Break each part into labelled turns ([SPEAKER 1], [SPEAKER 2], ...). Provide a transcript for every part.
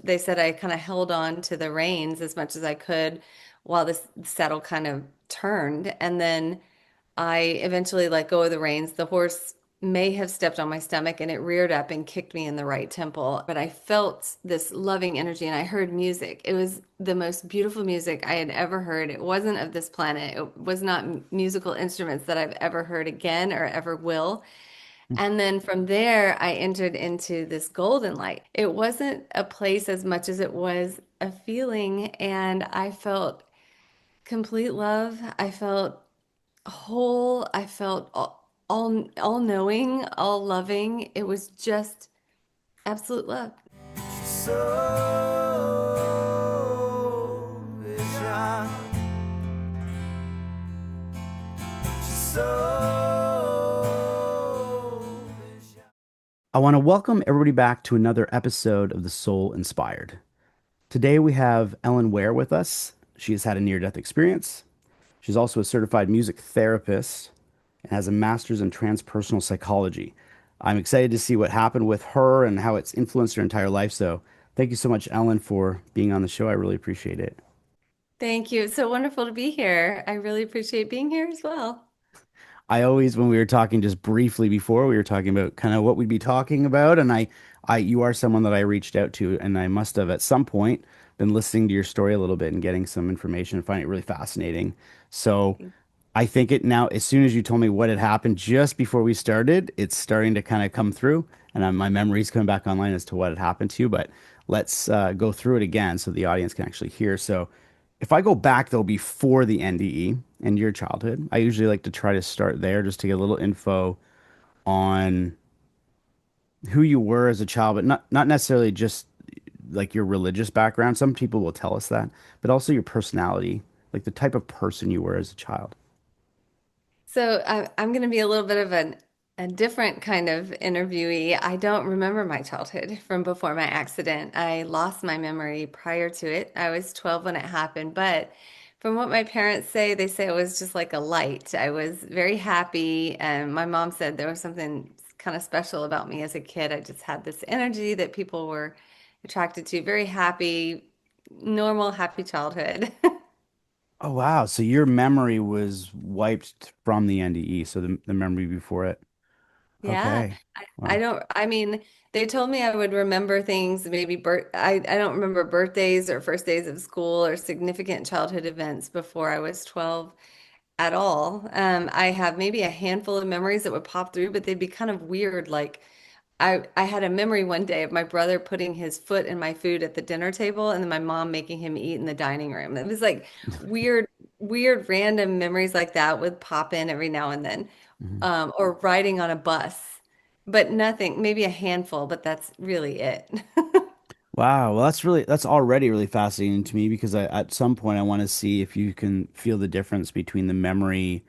[SPEAKER 1] They said I kind of held on to the reins as much as I could while this saddle kind of turned. And then I eventually let go of the reins. The horse may have stepped on my stomach and it reared up and kicked me in the right temple. But I felt this loving energy and I heard music. It was the most beautiful music I had ever heard. It wasn't of this planet. It was not musical instruments that I've ever heard again or ever will. And then from there, I entered into this golden light. It wasn't a place as much as it was a feeling, and I felt complete love. I felt whole. I felt all knowing, all loving. It was just absolute love.
[SPEAKER 2] So vision. I want to welcome everybody back to another episode of The Soul Inspired. Today we have Ellen Ware with us. She has had a near-death experience. She's also a certified music therapist and has a master's in transpersonal psychology. I'm excited to see what happened with her and how it's influenced her entire life. So thank you so much, Ellen, for being on the show. I really appreciate it.
[SPEAKER 1] Thank you. It's so wonderful to be here. I really appreciate being here as well.
[SPEAKER 2] I always, when we were talking just briefly before, we were talking about kind of what we'd be talking about, and you are someone that I reached out to, and I must have at some point been listening to your story a little bit and getting some information and finding it really fascinating. So I think it now, as soon as you told me what had happened just before we started, it's starting to kind of come through, and my memory's coming back online as to what had happened to you. But let's go through it again so the audience can actually hear. So if I go back though before the NDE and your childhood, I usually like to try to start there just to get a little info on who you were as a child, but not necessarily just like your religious background. Some people will tell us that, but also your personality, like the type of person you were as a child.
[SPEAKER 1] So I'm going to be a little bit of a different kind of interviewee. I don't remember my childhood from before my accident. I lost my memory prior to it. I was 12 when it happened, but from what my parents say, they say it was just like a light. I was very happy, and my mom said there was something kind of special about me as a kid. I just had this energy that people were attracted to. Very happy, normal, happy childhood.
[SPEAKER 2] Oh wow, so your memory was wiped from the NDE, so the memory before it.
[SPEAKER 1] Yeah,
[SPEAKER 2] Okay.
[SPEAKER 1] I
[SPEAKER 2] Wow.
[SPEAKER 1] don't, I mean, they told me I would remember things, maybe I don't remember birthdays or first days of school or significant childhood events before I was 12 at all. I have maybe a handful of memories that would pop through, but they'd be kind of weird. Like I had a memory one day of my brother putting his foot in my food at the dinner table and then my mom making him eat in the dining room. It was like weird, weird, random memories like that would pop in every now and then.
[SPEAKER 2] Mhm.
[SPEAKER 1] Or riding on a bus, but nothing, maybe a handful, but that's really it.
[SPEAKER 2] Wow, well that's already really fascinating to me because at some point I want to see if you can feel the difference between the memory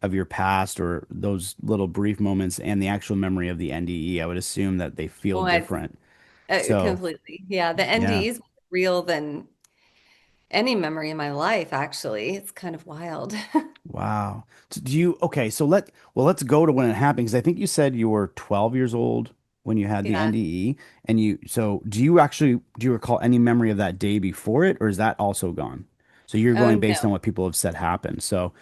[SPEAKER 2] of your past or those little brief moments and the actual memory of the NDE. I would assume that they feel
[SPEAKER 1] Oh, I
[SPEAKER 2] different. So,
[SPEAKER 1] completely. Yeah, the
[SPEAKER 2] yeah.
[SPEAKER 1] NDE is more real than any memory in my life, actually. It's kind of wild.
[SPEAKER 2] Wow. So do you, okay, so let's go to when it happened because I think you said you were 12 years old when you had the
[SPEAKER 1] Yeah.
[SPEAKER 2] NDE and so do you recall any memory of that day before it or is that also gone? So you're
[SPEAKER 1] Oh,
[SPEAKER 2] going
[SPEAKER 1] no.
[SPEAKER 2] based on what people have said happened. So,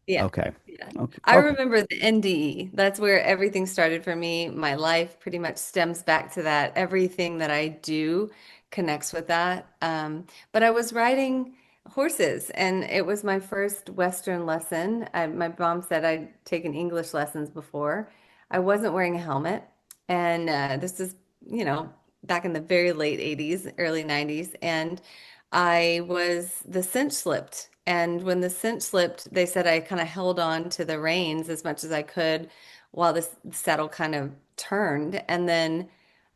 [SPEAKER 1] Yeah.
[SPEAKER 2] okay.
[SPEAKER 1] Yeah.
[SPEAKER 2] Okay.
[SPEAKER 1] I
[SPEAKER 2] Okay.
[SPEAKER 1] remember the NDE. That's where everything started for me. My life pretty much stems back to that. Everything that I do connects with that. But I was riding horses, and it was my first Western lesson. My mom said I'd taken English lessons before. I wasn't wearing a helmet, and this is, you know, back in the very late 80s, early 90s, and the cinch slipped. And when the cinch slipped, they said I kind of held on to the reins as much as I could while this saddle kind of turned. And then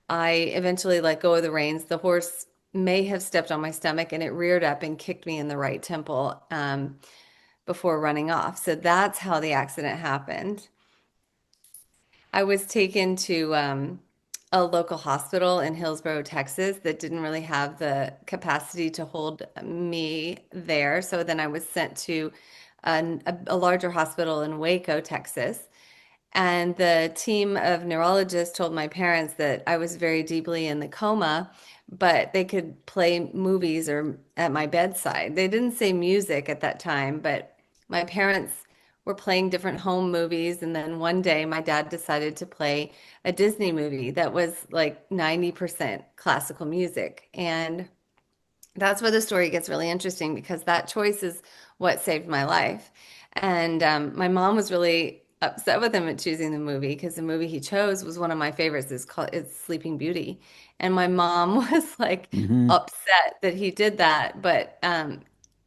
[SPEAKER 1] I eventually let go of the reins. The horse may have stepped on my stomach and it reared up and kicked me in the right temple before running off. So that's how the accident happened. I was taken to a local hospital in Hillsborough, Texas, that didn't really have the capacity to hold me there. So then I was sent to a larger hospital in Waco, Texas. And the team of neurologists told my parents that I was very deeply in the coma but they could play movies or at my bedside. They didn't say music at that time, but my parents were playing different home movies. And then one day my dad decided to play a Disney movie that was like 90% classical music. And that's where the story gets really interesting because that choice is what saved my life. And my mom was really upset with him at choosing the movie because the movie he chose was one of my favorites. It's Sleeping Beauty. And my mom was like
[SPEAKER 2] Hmm.
[SPEAKER 1] upset that he did that. But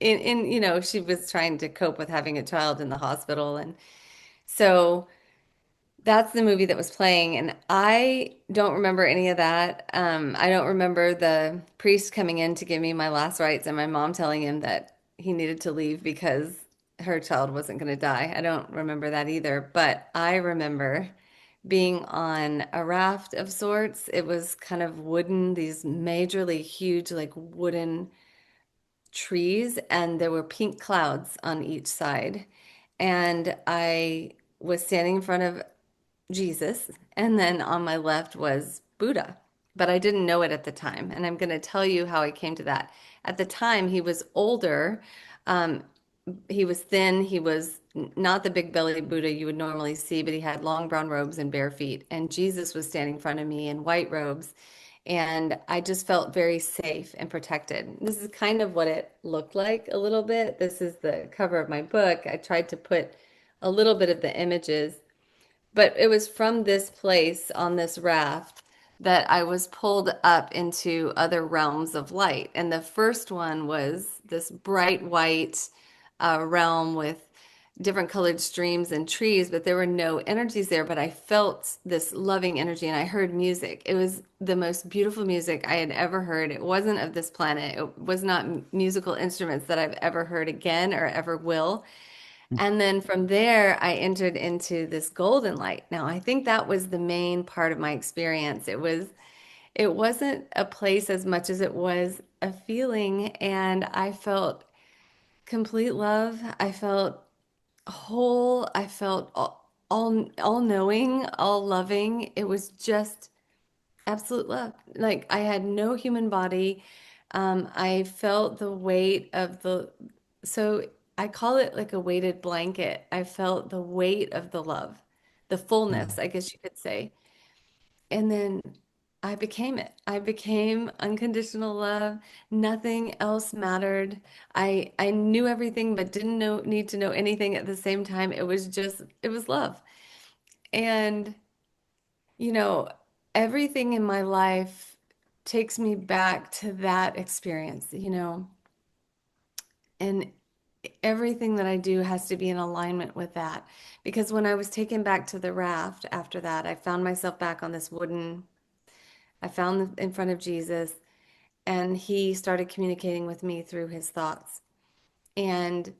[SPEAKER 1] she was trying to cope with having a child in the hospital. And so that's the movie that was playing, and I don't remember any of that. I don't remember the priest coming in to give me my last rites and my mom telling him that he needed to leave because her child wasn't going to die. I don't remember that either, but I remember being on a raft of sorts. It was kind of wooden, these majorly huge, like wooden trees, and there were pink clouds on each side. And I was standing in front of Jesus, and then on my left was Buddha. But I didn't know it at the time. And I'm going to tell you how I came to that. At the time, he was older. Um, he was thin. He was not the big belly Buddha you would normally see, but he had long brown robes and bare feet. And Jesus was standing in front of me in white robes. And I just felt very safe and protected. This is kind of what it looked like a little bit. This is the cover of my book. I tried to put a little bit of the images, but it was from this place on this raft that I was pulled up into other realms of light. And the first one was this bright white realm with different colored streams and trees, but there were no energies there. But I felt this loving energy and I heard music. It was the most beautiful music I had ever heard. It wasn't of this planet, it was not musical instruments that I've ever heard again or ever will. And then from there, I entered into this golden light. Now, I think that was the main part of my experience. It wasn't a place as much as it was a feeling, and I felt complete love. I felt whole. I felt all knowing, all loving. It was just absolute love. Like I had no human body. I felt the weight of so I call it like a weighted blanket. I felt the weight of the love, the fullness, I guess you could say. And then I became it. I became unconditional love. Nothing else mattered. I knew everything but didn't need to know anything at the same time. It was love. And you know, everything in my life takes me back to that experience, and everything that I do has to be in alignment with that. Because when I was taken back to the raft after that, I found myself back on this I found in front of Jesus, and he started communicating with me through his thoughts. And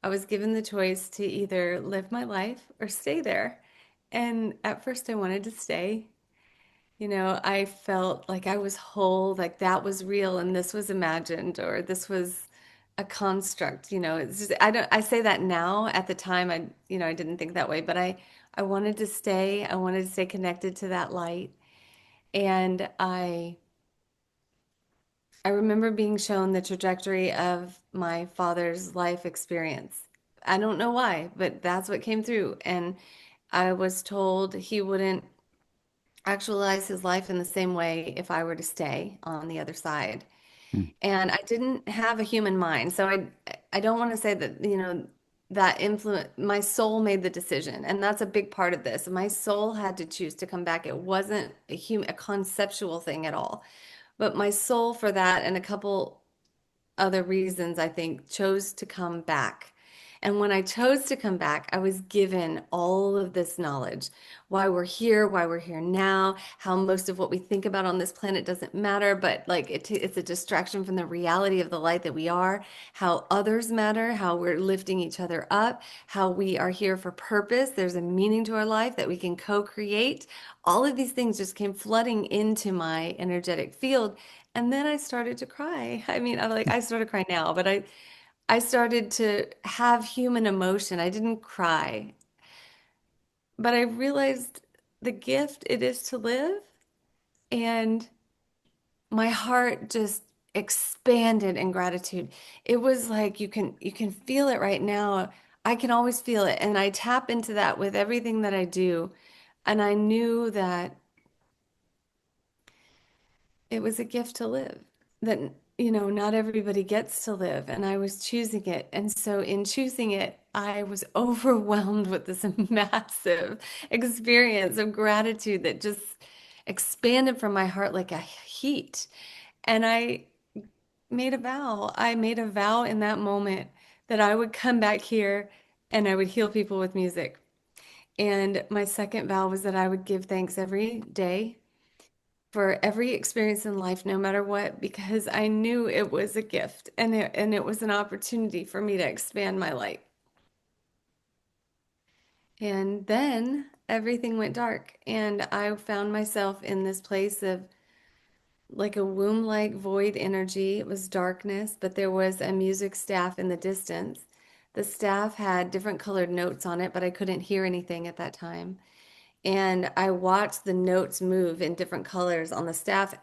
[SPEAKER 1] I was given the choice to either live my life or stay there. And at first, I wanted to stay. I felt like I was whole, like that was real and this was imagined or this was a construct. It's just I say that now. At the time I didn't think that way, but I wanted to stay. I wanted to stay connected to that light. And I remember being shown the trajectory of my father's life experience. I don't know why, but that's what came through. And I was told he wouldn't actualize his life in the same way if I were to stay on the other side. And I didn't have a human mind. So I don't want to say that, that influence my soul made the decision. And that's a big part of this. My soul had to choose to come back. It wasn't a conceptual thing at all. But my soul for that and a couple other reasons, I think, chose to come back. And when I chose to come back, I was given all of this knowledge, why we're here now, how most of what we think about on this planet doesn't matter, but like it's a distraction from the reality of the light that we are, how others matter, how we're lifting each other up, how we are here for purpose. There's a meaning to our life that we can co-create. All of these things just came flooding into my energetic field. And then I started to cry. I mean, I started crying now, but I started to have human emotion. I didn't cry, but I realized the gift it is to live. And my heart just expanded in gratitude. It was like you can feel it right now. I can always feel it, and I tap into that with everything that I do. And I knew that it was a gift to live, that, not everybody gets to live, and I was choosing it. And so in choosing it, I was overwhelmed with this massive experience of gratitude that just expanded from my heart like a heat. And I made a vow. I made a vow in that moment that I would come back here and I would heal people with music. And my second vow was that I would give thanks every day for every experience in life, no matter what, because I knew it was a gift and it was an opportunity for me to expand my light. And then everything went dark, and I found myself in this place of like a womb-like void energy. It was darkness, but there was a music staff in the distance. The staff had different colored notes on it, but I couldn't hear anything at that time. And I watched the notes move in different colors on the staff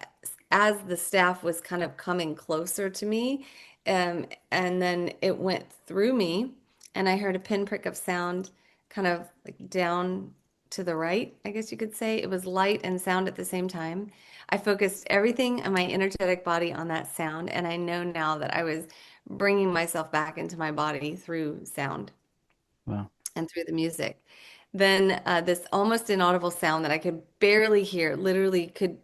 [SPEAKER 1] as the staff was kind of coming closer to me. And then it went through me, and I heard a pinprick of sound kind of like down to the right, I guess you could say. It was light and sound at the same time. I focused everything in my energetic body on that sound, and I know now that I was bringing myself back into my body through sound
[SPEAKER 2] Wow.
[SPEAKER 1] and through the music. Then this almost inaudible sound that I could barely hear, literally could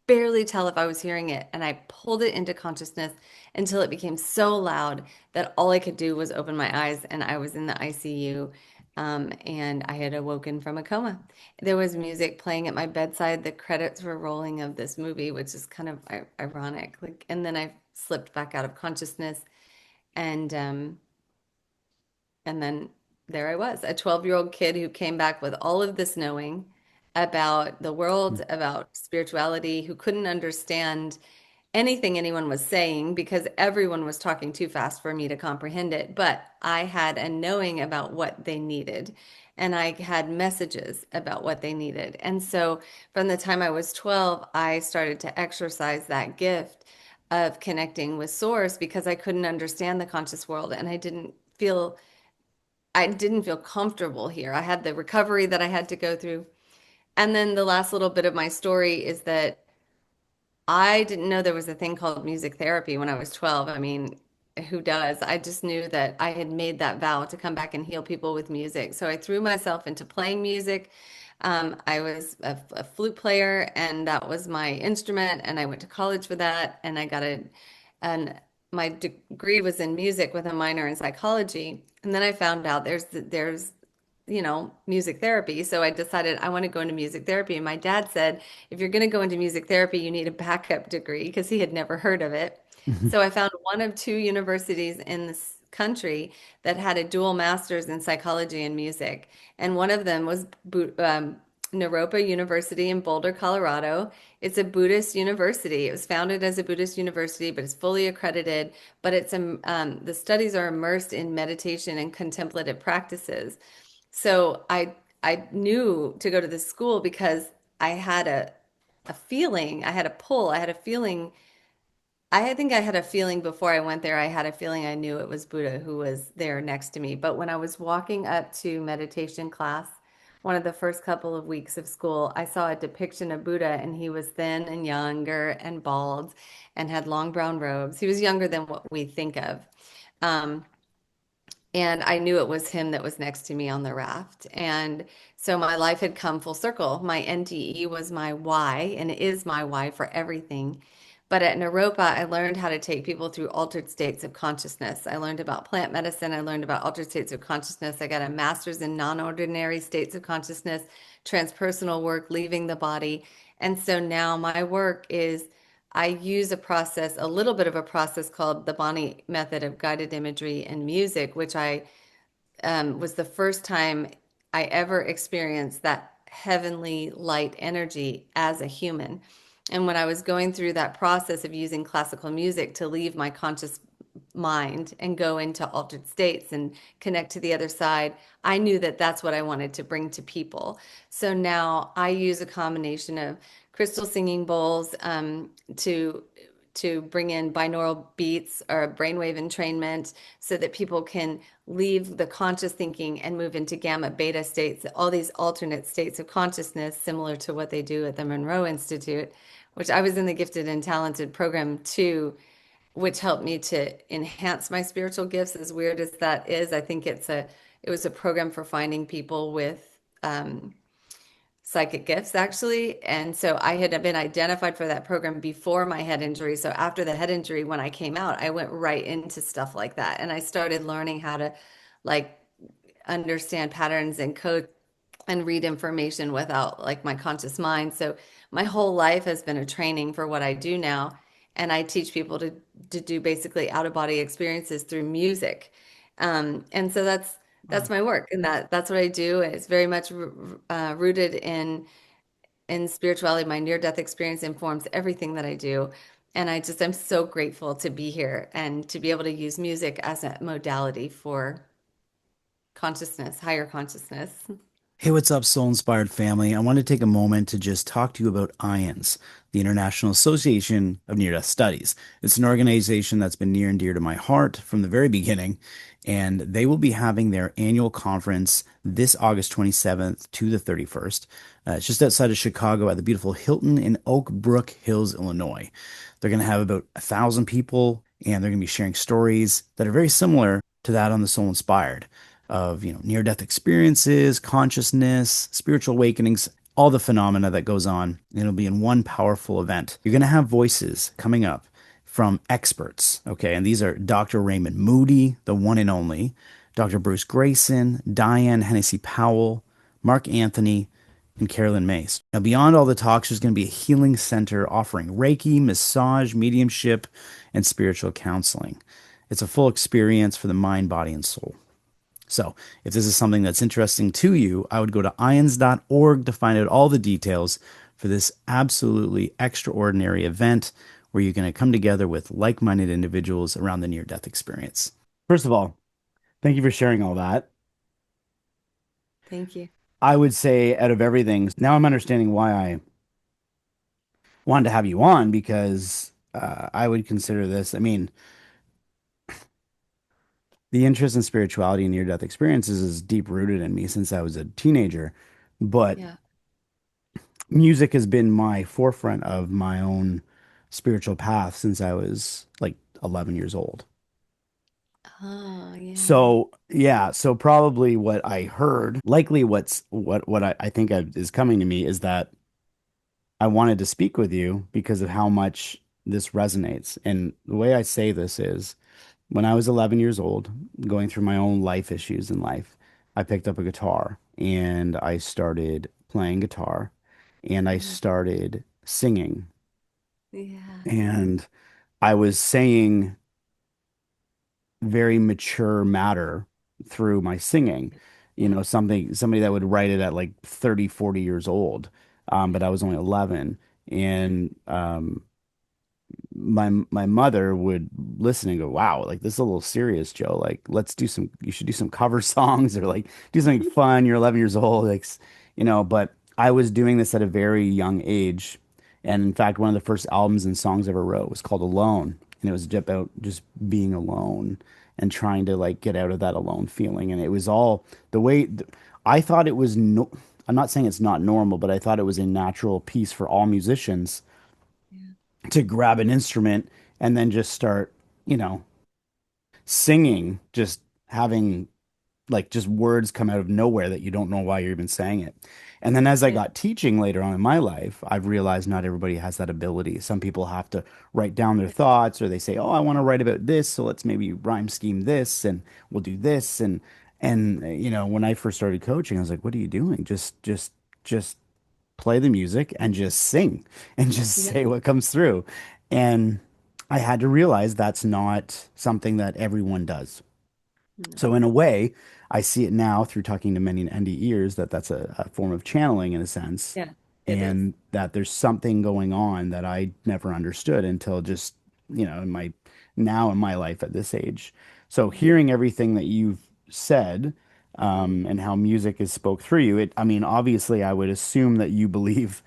[SPEAKER 1] barely tell if I was hearing it. And I pulled it into consciousness until it became so loud that all I could do was open my eyes, and I was in the ICU. And I had awoken from a coma. There was music playing at my bedside. The credits were rolling of this movie, which is kind of ironic. Like, and then I slipped back out of consciousness, and and then there I was, a 12-year-old kid who came back with all of this knowing about the world, about spirituality, who couldn't understand anything anyone was saying because everyone was talking too fast for me to comprehend it. But I had a knowing about what they needed, and I had messages about what they needed. And so from the time I was 12, I started to exercise that gift of connecting with source because I couldn't understand the conscious world, and I didn't feel comfortable here. I had the recovery that I had to go through. And then the last little bit of my story is that I didn't know there was a thing called music therapy when I was 12. I mean, who does? I just knew that I had made that vow to come back and heal people with music. So I threw myself into playing music. I was a flute player, and that was my instrument. And I went to college for that, and and my degree was in music with a minor in psychology. And then I found out there's music therapy. So I decided I want to go into music therapy. And my dad said, if you're going to go into music therapy, you need a backup degree because he had never heard of it. So I found one of two universities in this country that had a dual master's in psychology and music. And one of them was Naropa University in Boulder, Colorado. It's a Buddhist university. It was founded as a Buddhist university, but it's fully accredited. But the studies are immersed in meditation and contemplative practices. So I knew to go to this school because I had a feeling, I had a pull, I had a feeling. I think I had a feeling before I went there. I had a feeling I knew it was Buddha who was there next to me. But when I was walking up to meditation class, one of the first couple of weeks of school, I saw a depiction of Buddha, and he was thin and younger and bald and had long brown robes. He was younger than what we think of. Um, and I knew it was him that was next to me on the raft. And so my life had come full circle. My NDE was my why, and it is my why for everything. But at Naropa, I learned how to take people through altered states of consciousness. I learned about plant medicine. I learned about altered states of consciousness. I got a master's in non-ordinary states of consciousness, transpersonal work, leaving the body. And so now my work is I use a little bit of a process called the Bonnie method of guided imagery and music, which I was the first time I ever experienced that heavenly light energy as a human. And when I was going through that process of using classical music to leave my conscious mind and go into altered states and connect to the other side. I knew that that's what I wanted to bring to people. So now I use a combination of crystal singing bowls to bring in binaural beats or brainwave entrainment so that people can leave the conscious thinking and move into gamma beta states, all these alternate states of consciousness, similar to what they do at the Monroe Institute, which I was in the gifted and talented program too, which helped me to enhance my spiritual gifts. As weird as that is, I think it was a program for finding people with psychic gifts actually. And so I had been identified for that program before my head injury. So after the head injury, when I came out, I went right into stuff like that. And I started learning how to like understand patterns and code and read information without like my conscious mind. So my whole life has been a training for what I do now. And I teach people to do basically out of body experiences through music. And so that's my work, and that's what I do. It's very much rooted in spirituality. My near death experience informs everything that I do. And I'm so grateful to be here and to be able to use music as a modality for consciousness, higher consciousness.
[SPEAKER 2] Hey, what's up, Soul Inspired family? I want to take a moment to just talk to you about IANDS, the International Association of Near Death Studies. It's an organization that's been near and dear to my heart from the very beginning, and they will be having their annual conference this August 27th to the 31st. It's just outside of Chicago at the beautiful Whealton in Oak Brook Hills, Illinois. They're going to have about 1,000 people, and they're going to be sharing stories that are very similar to that on the Soul Inspired of, near-death experiences, consciousness, spiritual awakenings, all the phenomena that goes on. It'll be in one powerful event. You're going to have voices coming up from experts, okay? And these are Dr. Raymond Moody, the one and only, Dr. Bruce Grayson, Diane Hennessy Powell, Mark Anthony, and Carolyn Mace. Now, beyond all the talks, there's going to be a healing center offering Reiki, massage, mediumship, and spiritual counseling. It's a full experience for the mind, body, and soul. So, if this is something that's interesting to you, I would go to ians.org to find out all the details for this absolutely extraordinary event where you're going to come together with like minded individuals around the near death experience. First of all, thank you for sharing all that.
[SPEAKER 1] Thank you.
[SPEAKER 2] I would say, out of everything, now I'm understanding why I wanted to have you on because I would consider this, I mean, the interest in spirituality and near death experiences is deep rooted in me since I was a teenager. But
[SPEAKER 1] Yeah.
[SPEAKER 2] music has been my forefront of my own spiritual path since I was like 11 years old.
[SPEAKER 1] Oh, yeah.
[SPEAKER 2] So, yeah, so probably what I heard, likely what I think is coming to me is that I wanted to speak with you because of how much this resonates. And the way I say this is when I was 11 years old, going through my own life issues in life, I picked up a guitar and I started playing guitar and I
[SPEAKER 1] Mhm.
[SPEAKER 2] started singing.
[SPEAKER 1] Yeah.
[SPEAKER 2] And I was saying very mature matter through my singing,
[SPEAKER 1] Yeah.
[SPEAKER 2] somebody that would write it at like 30, 40 years old. But I was only 11. And my mother would listen and go, "Wow, like this is a little serious, Joe. Like, you should do some cover songs or like do something fun. You're 11 years old, But I was doing this at a very young age, and in fact, one of the first albums and songs I ever wrote was called "Alone," and it was about just being alone and trying to like get out of that alone feeling. And it was all the way I thought it was. No, I'm not saying it's not normal, but I thought it was a natural piece for all musicians
[SPEAKER 1] Yeah.
[SPEAKER 2] to grab an instrument and then just start, you know, singing, just having like just words come out of nowhere that you don't know why you're even saying it. And then as I
[SPEAKER 1] Yeah.
[SPEAKER 2] got teaching later on in my life, I've realized not everybody has that ability. Some people have to write down their thoughts or they say, "Oh, I want to write about this, so let's maybe rhyme scheme this and we'll do this." And when I first started coaching, I was like, "What are you doing? Just play the music and just sing and just
[SPEAKER 1] Yeah.
[SPEAKER 2] say what comes through." And I had to realize that's not something that everyone does. So
[SPEAKER 1] No.
[SPEAKER 2] in a way, I see it now through talking to many NDE ears that that's a form of channeling in a sense,
[SPEAKER 1] Yeah. It is.
[SPEAKER 2] and that there's something going on that I never understood until just, in my now in my life at this age. So hearing everything that you've said,
[SPEAKER 1] Mhm.
[SPEAKER 2] and how music is spoke through you, I mean, obviously, I would assume that you believe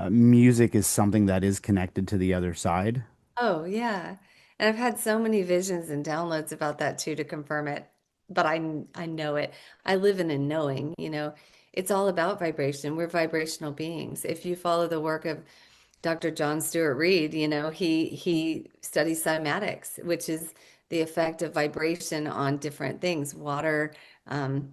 [SPEAKER 2] music is something that is connected to the other side.
[SPEAKER 1] Oh, yeah. And I've had so many visions and downloads about that too to confirm it. But I know it. I live in a knowing, you know. It's all about vibration. We're vibrational beings. If you follow the work of Dr. John Stewart Reed, you know, he studies cymatics, which is the effect of vibration on different things, water, um,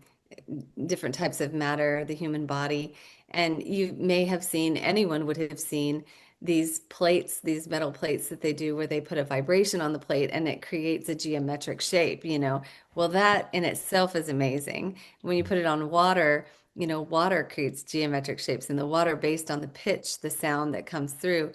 [SPEAKER 1] different types of matter, the human body. And you may have seen, anyone would have seen these plates, these metal plates that they do where they put a vibration on the plate and it creates a geometric shape, you know. Well, that in itself is amazing. When you put it on water, you know, water creates geometric shapes in the water based on the pitch, the sound that comes through.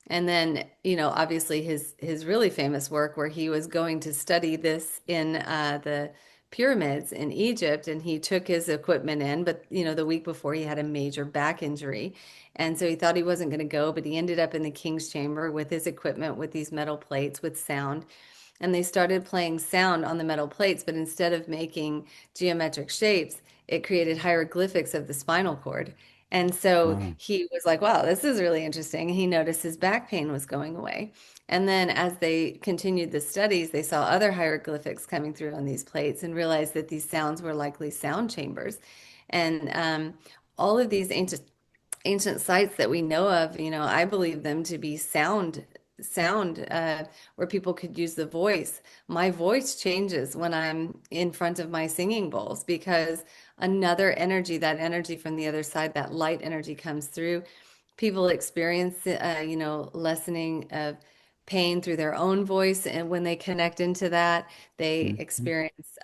[SPEAKER 1] And then, you know, obviously his really famous work where he was going to study this in the pyramids in Egypt, and he took his equipment in, but you know, the week before he had a major back injury, and so he thought he wasn't going to go, but he ended up in the king's chamber with his equipment, with these metal plates, with sound, and they started playing sound on the metal plates, but instead of making geometric shapes, it created hieroglyphics of the spinal cord. And so
[SPEAKER 2] Wow.
[SPEAKER 1] he was like, wow, this is really interesting. And he noticed his back pain was going away. And then as they continued the studies, they saw other hieroglyphics coming through on these plates and realized that these sounds were likely sound chambers. And all of these ancient sites that we know of, you know, I believe them to be sound where people could use the voice. My voice changes when I'm in front of my singing bowls because another energy, that energy from the other side, that light energy comes through. People experience, you know, lessening of pain through their own voice, and when they connect into that, they
[SPEAKER 2] Mhm.
[SPEAKER 1] experience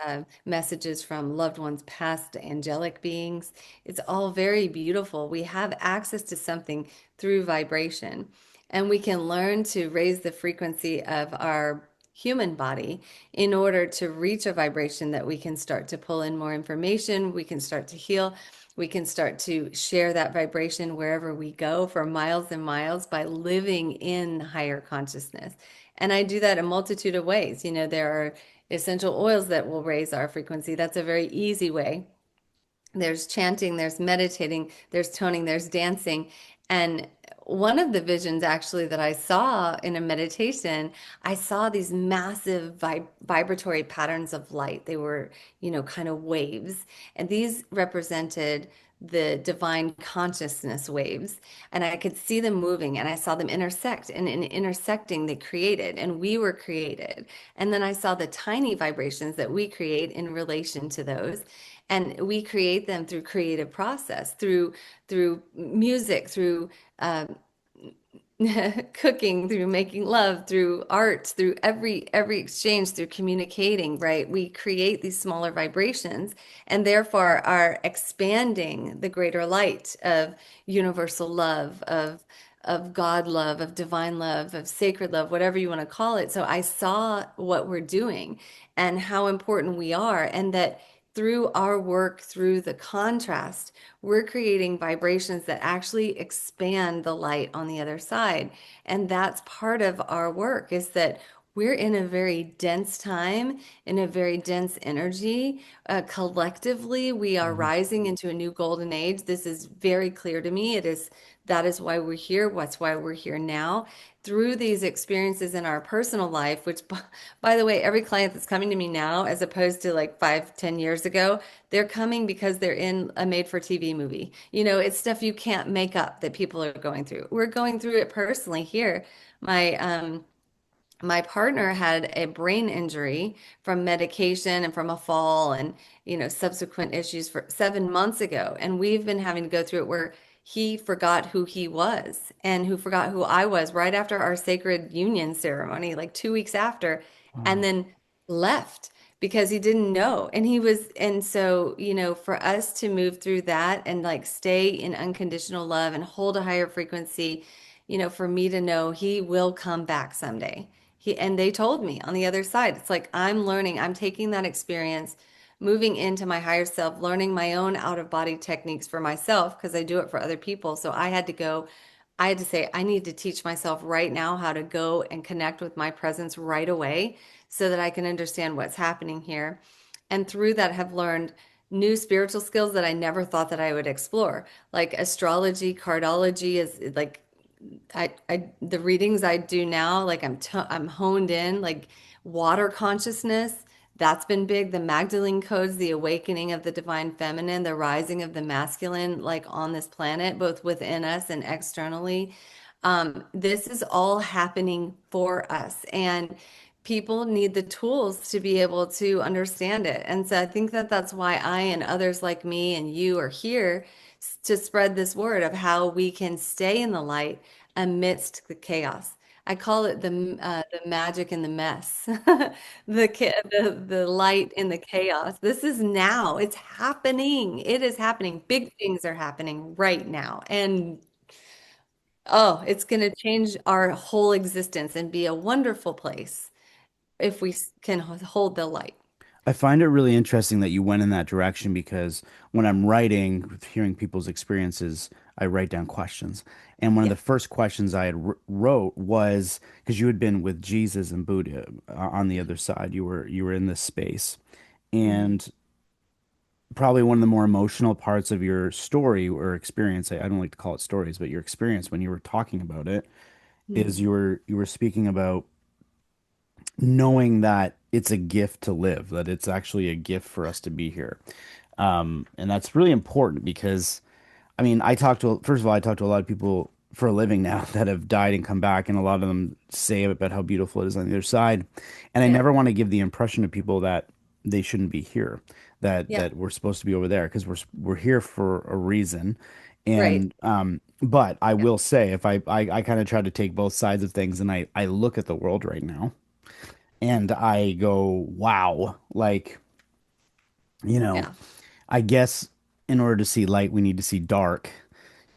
[SPEAKER 1] messages from loved ones, past angelic beings. It's all very beautiful. We have access to something through vibration, and we can learn to raise the frequency of our human body in order to reach a vibration that we can start to pull in more information, we can start to heal, we can start to share that vibration wherever we go for miles and miles by living in higher consciousness. And I do that a multitude of ways. You know, there are essential oils that will raise our frequency. That's a very easy way. There's chanting, there's meditating, there's toning, there's dancing. And one of the visions actually that I saw in a meditation, I saw these massive vibratory patterns of light. They were, you know, kind of waves. And these represented the divine consciousness waves. And I could see them moving and I saw them intersect. And in intersecting, they created, and we were created. And then I saw the tiny vibrations that we create in relation to those, and we create them through creative process, through music, through cooking, through making love, through art, through every exchange, through communicating, right? We create these smaller vibrations and therefore are expanding the greater light of universal love, of God love, of divine love, of sacred love, whatever you want to call it. So I saw what we're doing and how important we are, and that through our work, through the contrast, we're creating vibrations that actually expand the light on the other side. And that's part of our work, is that we're in a very dense time, in a very dense energy. Collectively, we are
[SPEAKER 2] Mhm.
[SPEAKER 1] rising into a new golden age. This is very clear to me. That is why we're here. What's why we're here now. Through these experiences in our personal life, which, by the way, every client that's coming to me now, as opposed to like 5, 10 years ago, they're coming because they're in a made-for-TV movie. You know, it's stuff you can't make up that people are going through. We're going through it personally here. My my partner had a brain injury from medication and from a fall and, you know, subsequent issues for 7 months ago. And we've been having to go through it where he forgot who he was and who forgot who I was right after our sacred union ceremony, like 2 weeks after, and
[SPEAKER 2] Wow.
[SPEAKER 1] then left because he didn't know. And he was, and so, you know, for us to move through that and like stay in unconditional love and hold a higher frequency, you know, for me to know he will come back someday. And they told me on the other side, it's like I'm learning, I'm taking that experience, moving into my higher self, learning my own out of body techniques for myself because I do it for other people. So I had to go I had to say, I need to teach myself right now how to go and connect with my presence right away so that I can understand what's happening here. And through that, have learned new spiritual skills that I never thought that I would explore. Like astrology, cardology is like the readings I do now, like I'm honed in, like water consciousness. That's been big. The Magdalene codes, the awakening of the divine feminine, the rising of the masculine, like on this planet, both within us and externally. This is all happening for us, and people need the tools to be able to understand it. And so I think that that's why I and others like me and you are here to spread this word of how we can stay in the light amidst the chaos. I call it the magic in the mess, the light in the chaos. This is now. It's happening. It is happening. Big things are happening right now, and oh, it's going to change our whole existence and be a wonderful place if we can hold the light.
[SPEAKER 2] I find it really interesting that you went in that direction because when I'm writing, hearing people's experiences, I write down questions. And one of
[SPEAKER 1] Yeah.
[SPEAKER 2] the first questions I had wrote was because you had been with Jesus and Buddha on the other side. You were in this space.
[SPEAKER 1] Hmm.
[SPEAKER 2] And probably one of the more emotional parts of your story or experience, I don't like to call it stories, but your experience when you were talking about it is
[SPEAKER 1] Hmm.
[SPEAKER 2] you were speaking about knowing that it's a gift to live, that it's actually a gift for us to be here. And that's really important because, I mean, first of all, I talk to a lot of people for a living now that have died and come back, and a lot of them say about how beautiful it is on the other side. And I
[SPEAKER 1] Yeah.
[SPEAKER 2] never want to give the impression to people that they shouldn't be here, that
[SPEAKER 1] Yeah.
[SPEAKER 2] we're supposed to be over there because we're here for a reason.
[SPEAKER 1] Right.
[SPEAKER 2] And but I
[SPEAKER 1] Yeah.
[SPEAKER 2] will say, if I kind of try to take both sides of things, and I look at the world right now and I go, wow, like, you know,
[SPEAKER 1] Yeah.
[SPEAKER 2] I guess in order to see light, we need to see dark.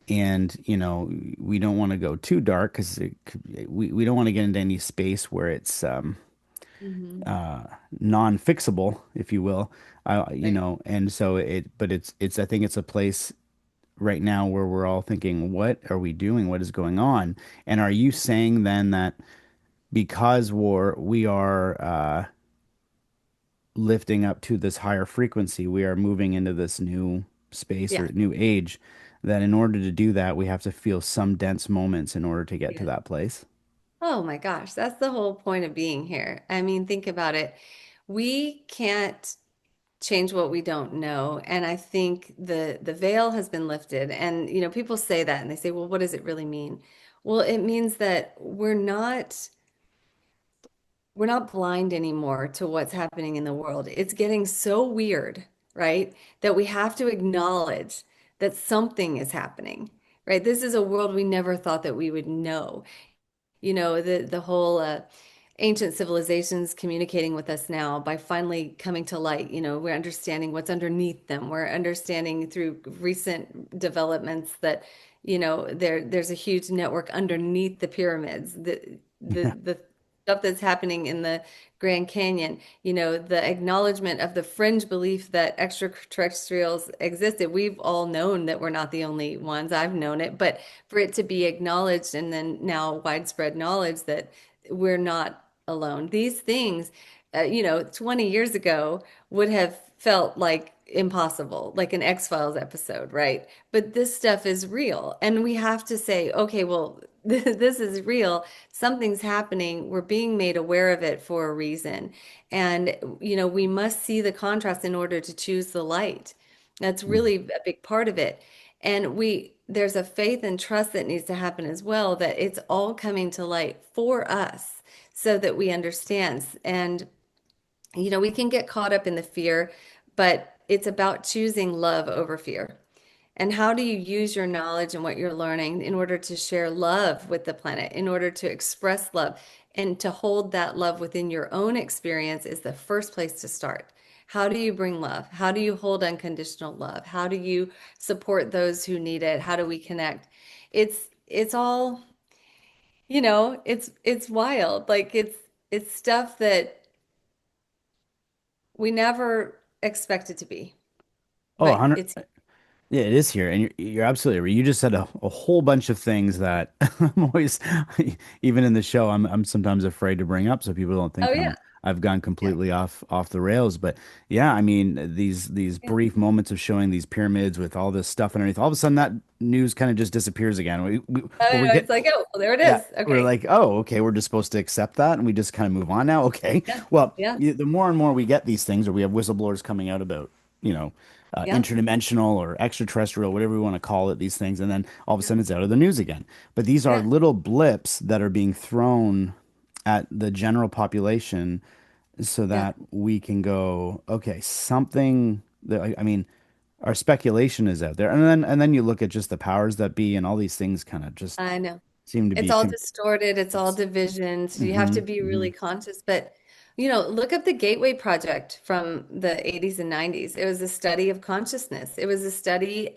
[SPEAKER 2] And, we don't want to go too dark because we don't want to get into any space where it's
[SPEAKER 1] Hmm.
[SPEAKER 2] non-fixable, if you will.
[SPEAKER 1] Right.
[SPEAKER 2] And so but I think it's a place right now where we're all thinking, what are we doing? What is going on? And are you saying then that because we are lifting up to this higher frequency, we are moving into this new space
[SPEAKER 1] Yeah.
[SPEAKER 2] or new age, that in order to do that, we have to feel some dense moments in order to get to
[SPEAKER 1] Yeah.
[SPEAKER 2] that place?
[SPEAKER 1] Oh my gosh, that's the whole point of being here. I mean, think about it. We can't change what we don't know, and I think the veil has been lifted. And people say that and they say, "Well, what does it really mean?" Well, it means that we're not blind anymore to what's happening in the world. It's getting so weird, right? That we have to acknowledge that something is happening, right? This is a world we never thought that we would know. The whole ancient civilizations communicating with us now by finally coming to light. We're understanding what's underneath them. We're understanding through recent developments that, there's a huge network underneath the pyramids. The stuff that's happening in the Grand Canyon, the acknowledgement of the fringe belief that extraterrestrials existed. We've all known that we're not the only ones. I've known it, but for it to be acknowledged and then now widespread knowledge that we're not alone. These things, 20 years ago would have felt like impossible, like an X-Files episode, right? But this stuff is real. And we have to say, okay, well, this is real. Something's happening. We're being made aware of it for a reason. And, we must see the contrast in order to choose the light. That's
[SPEAKER 2] Mm.
[SPEAKER 1] really a big part of it. And there's a faith and trust that needs to happen as well, that it's all coming to light for us so that we understand. And, we can get caught up in the fear, but it's about choosing love over fear. And how do you use your knowledge and what you're learning in order to share love with the planet, in order to express love and to hold that love within your own experience is the first place to start. How do you bring love? How do you hold unconditional love? How do you support those who need it? How do we connect? It's all, it's wild. Like it's stuff that we never expected to be,
[SPEAKER 2] Oh,
[SPEAKER 1] but
[SPEAKER 2] 100,
[SPEAKER 1] it's
[SPEAKER 2] Yeah, it is here, and you're absolutely right. You just said a whole bunch of things that I'm always, even in the show, I'm sometimes afraid to bring up so people don't
[SPEAKER 1] Oh
[SPEAKER 2] think
[SPEAKER 1] yeah,
[SPEAKER 2] I've gone
[SPEAKER 1] yeah,
[SPEAKER 2] completely off the rails. But yeah, I mean these
[SPEAKER 1] yeah.
[SPEAKER 2] brief moments of showing these pyramids with all this stuff underneath, all of a sudden that news kind of just disappears again.
[SPEAKER 1] Oh,
[SPEAKER 2] We
[SPEAKER 1] it's
[SPEAKER 2] get
[SPEAKER 1] like, oh, well, there it
[SPEAKER 2] yeah,
[SPEAKER 1] is.
[SPEAKER 2] we're
[SPEAKER 1] Okay.
[SPEAKER 2] like, oh, okay, we're just supposed to accept that, and we just kind of move on now. Okay,
[SPEAKER 1] Yeah,
[SPEAKER 2] well,
[SPEAKER 1] yeah,
[SPEAKER 2] the more and more we get these things, or we have whistleblowers coming out about, you know,
[SPEAKER 1] yeah,
[SPEAKER 2] interdimensional or extraterrestrial, whatever we want to call it, these things, and then all of a sudden it's out of the news again. But these are
[SPEAKER 1] yeah,
[SPEAKER 2] little blips that are being thrown at the general population so
[SPEAKER 1] yeah.
[SPEAKER 2] that we can go, okay, something that I mean, our speculation is out there, and then you look at just the powers that be, and all these things kind of just
[SPEAKER 1] I know.
[SPEAKER 2] seem to
[SPEAKER 1] It's
[SPEAKER 2] be
[SPEAKER 1] all distorted, it's all division. So you have to
[SPEAKER 2] hmm
[SPEAKER 1] be
[SPEAKER 2] hmm
[SPEAKER 1] really conscious. But, look up the Gateway Project from the 80s and 90s. It was a study of consciousness. It was a study,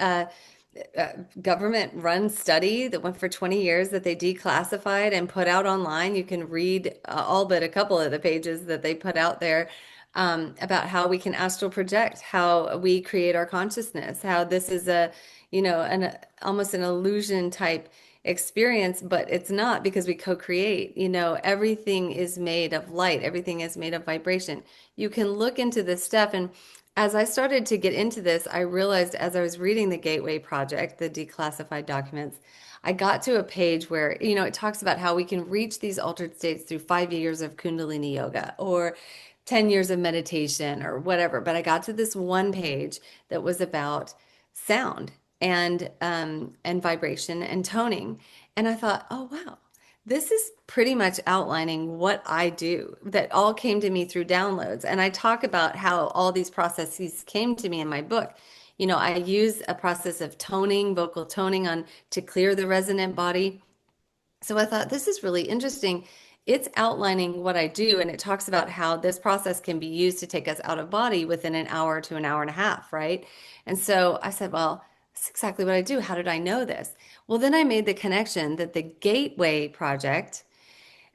[SPEAKER 1] government run study that went for 20 years that they declassified and put out online. You can read all but a couple of the pages that they put out there about how we can astral project, how we create our consciousness, how this is an almost an illusion type experience, but it's not because we co-create. Everything is made of light, everything is made of vibration. You can look into this stuff. And as I started to get into this, I realized as I was reading the Gateway Project, the declassified documents, I got to a page where, it talks about how we can reach these altered states through 5 years of Kundalini yoga or 10 years of meditation or whatever. But I got to this one page that was about sound and vibration and toning. And I thought, oh wow, this is pretty much outlining what I do. That all came to me through downloads. And I talk about how all these processes came to me in my book. I use a process of toning, vocal toning on to clear the resonant body. So I thought this is really interesting. It's outlining what I do, and it talks about how this process can be used to take us out of body within an hour to an hour and a half, right? And so I said, well, that's exactly what I do. How did I know this? Well, then I made the connection that the Gateway Project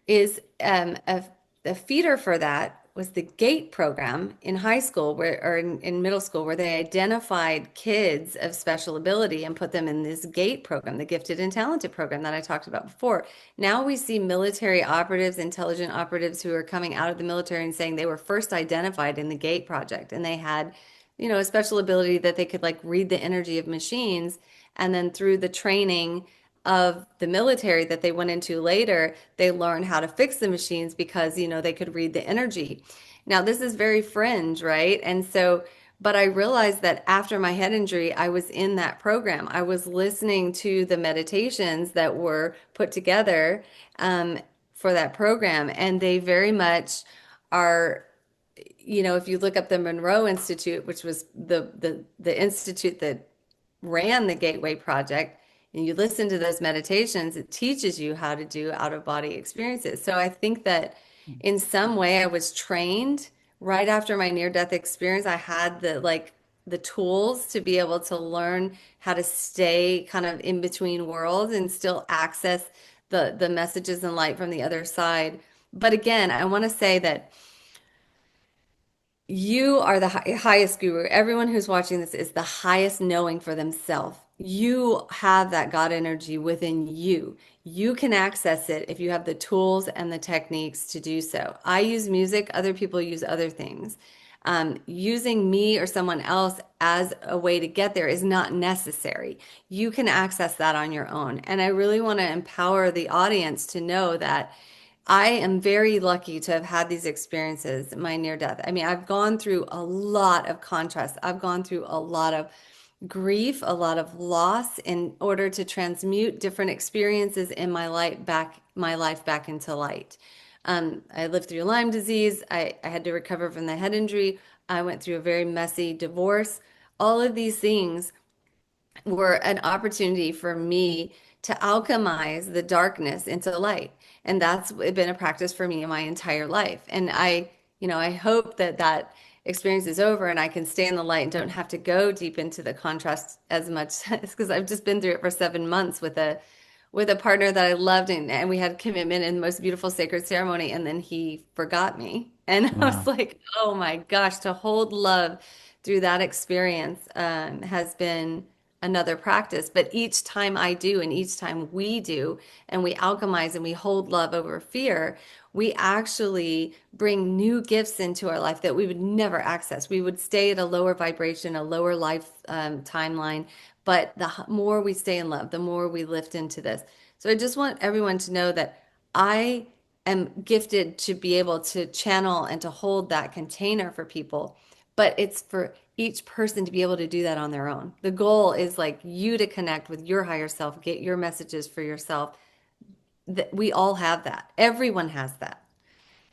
[SPEAKER 1] is a feeder for that was the GATE program in high school or in middle school where they identified kids of special ability and put them in this GATE program, the gifted and talented program that I talked about before. Now we see military operatives, intelligent operatives who are coming out of the military and saying they were first identified in the GATE project and they had, a special ability that they could like read the energy of machines, and then through the training of the military that they went into later, they learned how to fix the machines because, they could read the energy. Now, this is very fringe, right? And so, but I realized that after my head injury, I was in that program. I was listening to the meditations that were put together um, for that program, and they very much are, if you look up the Monroe Institute, which was the institute that ran the Gateway Project, and you listen to those meditations, it teaches you how to do out of body experiences. So I think that in some way I was trained right after my near death experience. I had the tools to be able to learn how to stay kind of in between worlds and still access the messages and light from the other side. But again, I want to say that you are the highest guru. Everyone who's watching this is the highest knowing for themselves. You have that God energy within you. You can access it if you have the tools and the techniques to do so. I use music, other people use other things. Using me or someone else as a way to get there is not necessary. You can access that on your own. And I really want to empower the audience to know that I am very lucky to have had these experiences, my near death. I mean, I've gone through a lot of contrast. I've gone through a lot of grief, a lot of loss in order to transmute different experiences in my life back into light. I lived through Lyme disease. I had to recover from the head injury. I went through a very messy divorce. All of these things were an opportunity for me to alchemize the darkness into light. And that's been a practice for me in my entire life. And I hope that that experience is over and I can stay in the light and don't have to go deep into the contrast as much because I've just been through it for 7 months with a partner that I loved, and we had commitment in the most beautiful sacred ceremony, and then he forgot me. And I was
[SPEAKER 2] Wow.
[SPEAKER 1] like, oh my gosh, to hold love through that experience has been another practice. But each time I do, and each time we do, and we alchemize and we hold love over fear, we actually bring new gifts into our life that we would never access. We would stay at a lower vibration, a lower life timeline. But the more we stay in love, the more we lift into this. So I just want everyone to know that I am gifted to be able to channel and to hold that container for people, but it's for each person to be able to do that on their own. The goal is like you to connect with your higher self, get your messages for yourself. That we all have that. Everyone has that.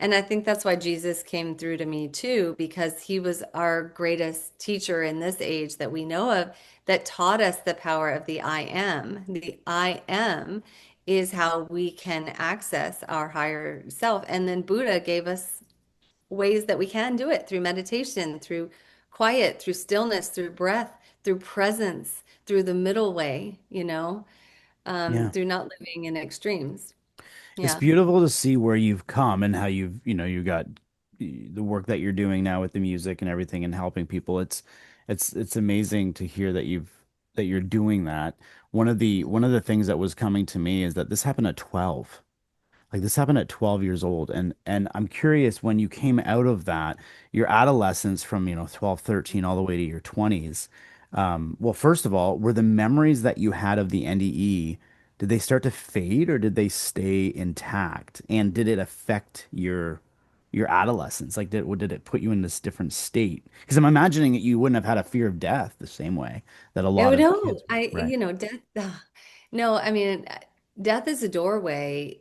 [SPEAKER 1] And I think that's why Jesus came through to me too, because he was our greatest teacher in this age that we know of that taught us the power of the I am. The I am is how we can access our higher self. And then Buddha gave us ways that we can do it through meditation, through quiet, through stillness, through breath, through presence, through the middle way,
[SPEAKER 2] Yeah.
[SPEAKER 1] through not living in extremes.
[SPEAKER 2] It's
[SPEAKER 1] Yeah.
[SPEAKER 2] beautiful to see where you've come and how you got the work that you're doing now with the music and everything and helping people. It's amazing to hear that you're doing that. One of the things that was coming to me is that this happened at 12. Like this happened at 12 years old. And I'm curious when you came out of that, your adolescence from, 12, 13 all the way to your 20s. Well, first of all, were the memories that you had of the NDE, did they start to fade or did they stay intact? And did it affect your adolescence? Like did it put you in this different state? Because I'm imagining that you wouldn't have had a fear of death the same way that a
[SPEAKER 1] Oh
[SPEAKER 2] lot of
[SPEAKER 1] no,
[SPEAKER 2] kids would, right?
[SPEAKER 1] death. No, I mean, death is a doorway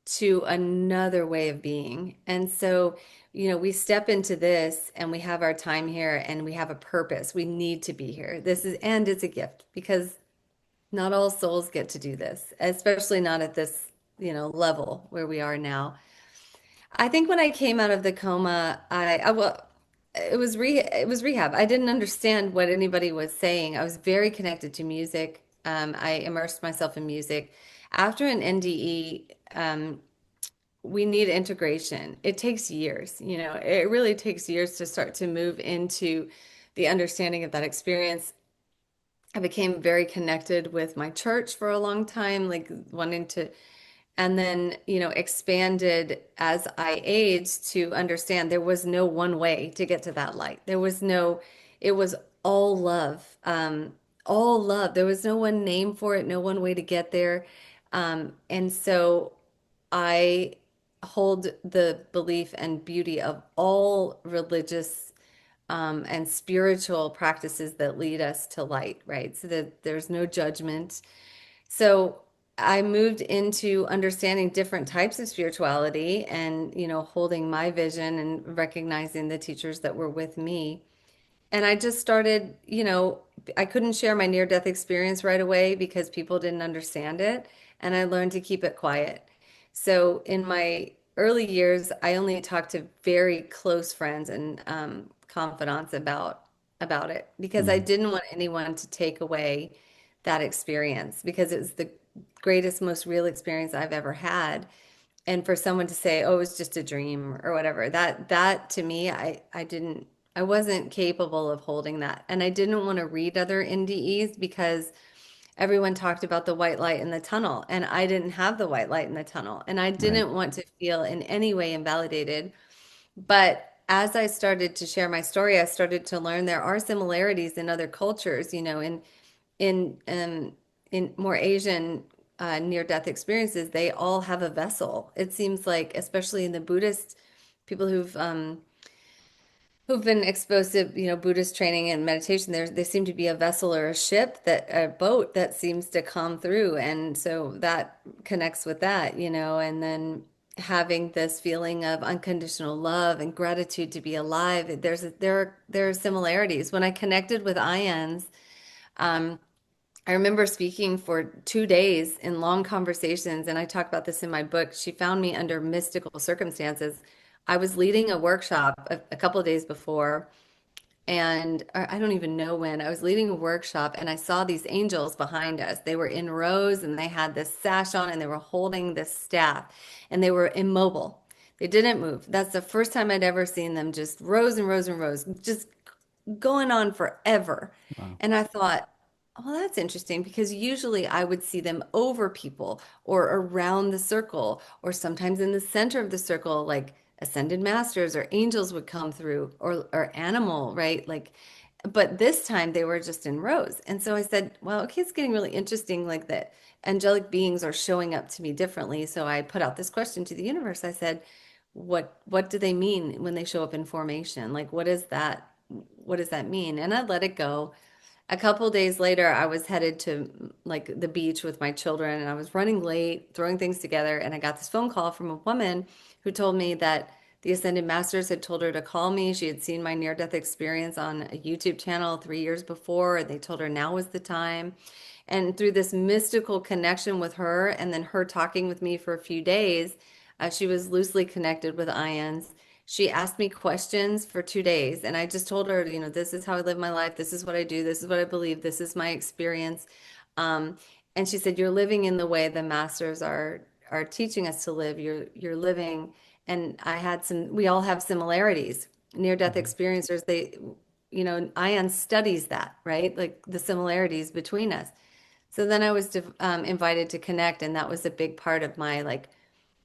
[SPEAKER 1] to another way of being. And so, we step into this and we have our time here and we have a purpose. We need to be here. And it's a gift because not all souls get to do this, especially not at this, level where we are now. I think when I came out of the coma, well, it was rehab. I didn't understand what anybody was saying. I was very connected to music. I immersed myself in music. After an NDE, we need integration. It takes years, it really takes years to start to move into the understanding of that experience. I became very connected with my church for a long time, like wanting to, and then, expanded as I aged to understand there was no one way to get to that light. It was all love, all love. There was no one name for it, no one way to get there. And so I hold the belief and beauty of all religious and spiritual practices that lead us to light, right? So that there's no judgment. So I moved into understanding different types of spirituality and, holding my vision and recognizing the teachers that were with me. And I just started, I couldn't share my near-death experience right away because people didn't understand it. And I learned to keep it quiet. So in my early years, I only talked to very close friends and confidants about it because I
[SPEAKER 2] Mhm.
[SPEAKER 1] didn't want anyone to take away that experience because it was the greatest, most real experience I've ever had. And for someone to say, "Oh, it was just a dream" or whatever, that to me, I wasn't capable of holding that. And I didn't want to read other NDEs because everyone talked about the white light in the tunnel, and I didn't have the white light in the tunnel, and I
[SPEAKER 2] Right.
[SPEAKER 1] didn't want to feel in any way invalidated. But as I started to share my story, I started to learn there are similarities in other cultures, in in more Asian near-death experiences, they all have a vessel. It seems like, especially in the Buddhist people who've been exposed to, Buddhist training and meditation, they seem to be a vessel or a boat that seems to come through. And so that connects with that, and then having this feeling of unconditional love and gratitude to be alive. There are similarities. When I connected with IANDS, I remember speaking for 2 days in long conversations, and I talk about this in my book. She found me under mystical circumstances. I was leading a workshop a couple of days before, and I don't even know when. I was leading a workshop, and I saw these angels behind us. They were in rows, and they had this sash on, and they were holding this staff, and they were immobile. They didn't move. That's the first time I'd ever seen them just rows and rows and rows, just going on forever.
[SPEAKER 2] Wow.
[SPEAKER 1] And I thought, Well, that's interesting because usually I would see them over people or around the circle, or sometimes in the center of the circle, like ascended masters or angels would come through, or animal, right? Like, but this time they were just in rows. And so I said, well, okay, it's getting really interesting, like that angelic beings are showing up to me differently. So I put out this question to the universe. I said, what do they mean when they show up in formation? Like, what does that mean? And I let it go. A couple days later, I was headed to like the beach with my children, and I was running late, throwing things together, and I got this phone call from a woman who told me that the Ascended Masters had told her to call me. She had seen my near-death experience on a YouTube channel 3 years before, and they told her now was the time. And through this mystical connection with her, and then her talking with me for a few days, she was loosely connected with IANDS. She asked me questions for 2 days, and I just told her, this is how I live my life. This is what I do. This is what I believe. This is my experience. Um, and she said, "You're living in the way the masters are teaching us to live. You're living." And I had some. We all have similarities. Near-death
[SPEAKER 2] Mhm.
[SPEAKER 1] experiencers, IAND studies that, right? Like the similarities between us. So then I was invited to connect, and that was a big part of my like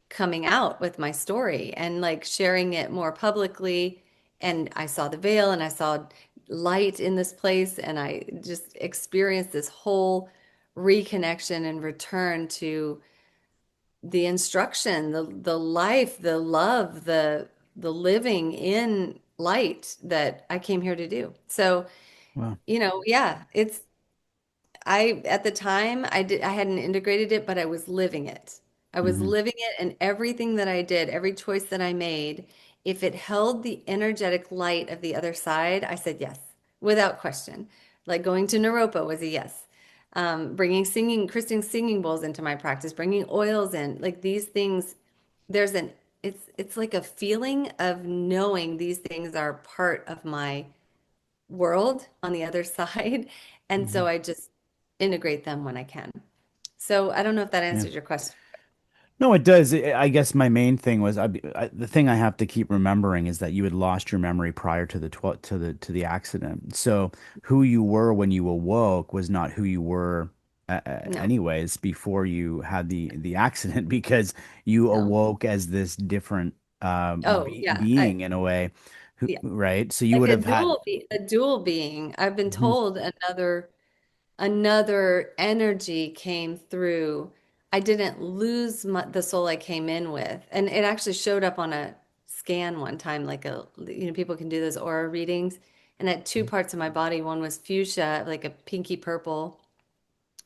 [SPEAKER 1] coming out with my story and like sharing it more publicly. And I saw the veil and I saw light in this place, and I just experienced this whole reconnection and return to the instruction, the life, the love, the living in light that I came here to do. So,
[SPEAKER 2] Wow.
[SPEAKER 1] yeah, at the time I hadn't integrated it, but I was living it. I was
[SPEAKER 2] Hmm.
[SPEAKER 1] living it, and everything that I did, every choice that I made, if it held the energetic light of the other side, I said yes, without question. Like going to Naropa was a yes. Bringing singing, Christian singing bowls into my practice, bringing oils in, like these things, there's an, it's like a feeling of knowing these things are part of my world on the other side. And so
[SPEAKER 2] Hmm.
[SPEAKER 1] I just integrate them when I can. So I don't know if that
[SPEAKER 2] Yeah.
[SPEAKER 1] answers your question.
[SPEAKER 2] No, it does. I guess my main thing was the thing I have to keep remembering is that you had lost your memory prior to the to the accident. So who you were when you awoke was not who you were
[SPEAKER 1] No,
[SPEAKER 2] anyways before you had the accident because you
[SPEAKER 1] no.
[SPEAKER 2] awoke as this different
[SPEAKER 1] Oh, yeah.
[SPEAKER 2] being in a way,
[SPEAKER 1] Yeah.
[SPEAKER 2] right? So you
[SPEAKER 1] Like
[SPEAKER 2] would have had.
[SPEAKER 1] a dual being. I've been
[SPEAKER 2] Mhm.
[SPEAKER 1] told another energy came through. I didn't lose the soul I came in with. And it actually showed up on a scan one time, like people can do those aura readings. And at two parts of my body, one was fuchsia, like a pinky purple,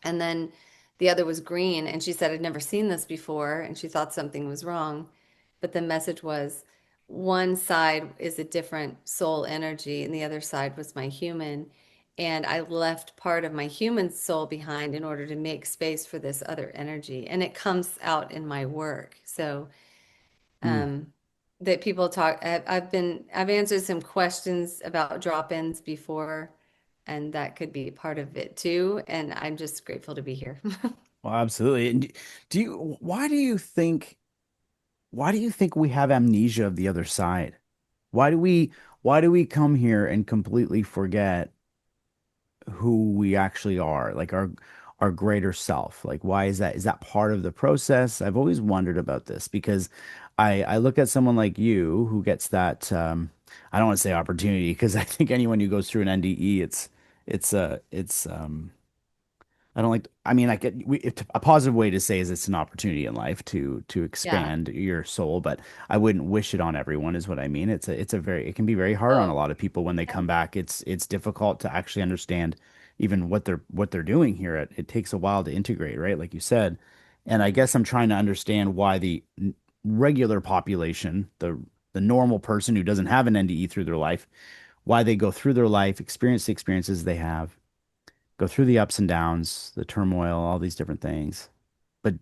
[SPEAKER 1] and then the other was green. And she said, I'd never seen this before. And she thought something was wrong. But the message was one side is a different soul energy, and the other side was my human. And I left part of my human soul behind in order to make space for this other energy. And it comes out in my work. So,
[SPEAKER 2] Mm.
[SPEAKER 1] um, that people talk, I've answered some questions about drop-ins before, and that could be part of it too. And I'm just grateful to be here.
[SPEAKER 2] Well, absolutely. And do you, why do you think we have amnesia of the other side? Why do we come here and completely forget who we actually are, like our greater self? Like why is that? Is that part of the process? I've always wondered about this because I look at someone like you who gets that I don't want to say opportunity because I think anyone who goes through an NDE it's I don't like, I mean, a positive way to say is it's an opportunity in life to
[SPEAKER 1] Yeah.
[SPEAKER 2] expand your soul, but I wouldn't wish it on everyone is what I mean. It can be very hard on a
[SPEAKER 1] Oh,
[SPEAKER 2] lot of people when they come back. It's difficult to actually understand even what they're doing here. It takes a while to integrate, right? Like you said. And I guess I'm trying to understand why the regular population, the normal person who doesn't have an NDE through their life, why they go through their life, experience the experiences they have, go through the ups and downs, the turmoil, all these different things. But,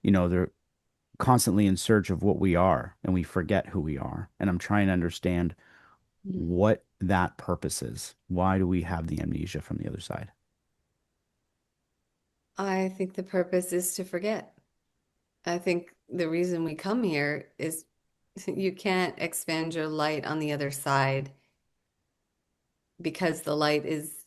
[SPEAKER 2] they're constantly in search of what we are and we forget who we are. And I'm trying to understand
[SPEAKER 1] mm.
[SPEAKER 2] what that purpose is. Why do we have the amnesia from the other side?
[SPEAKER 1] I think the purpose is to forget. I think the reason we come here is you can't expand your light on the other side because the light is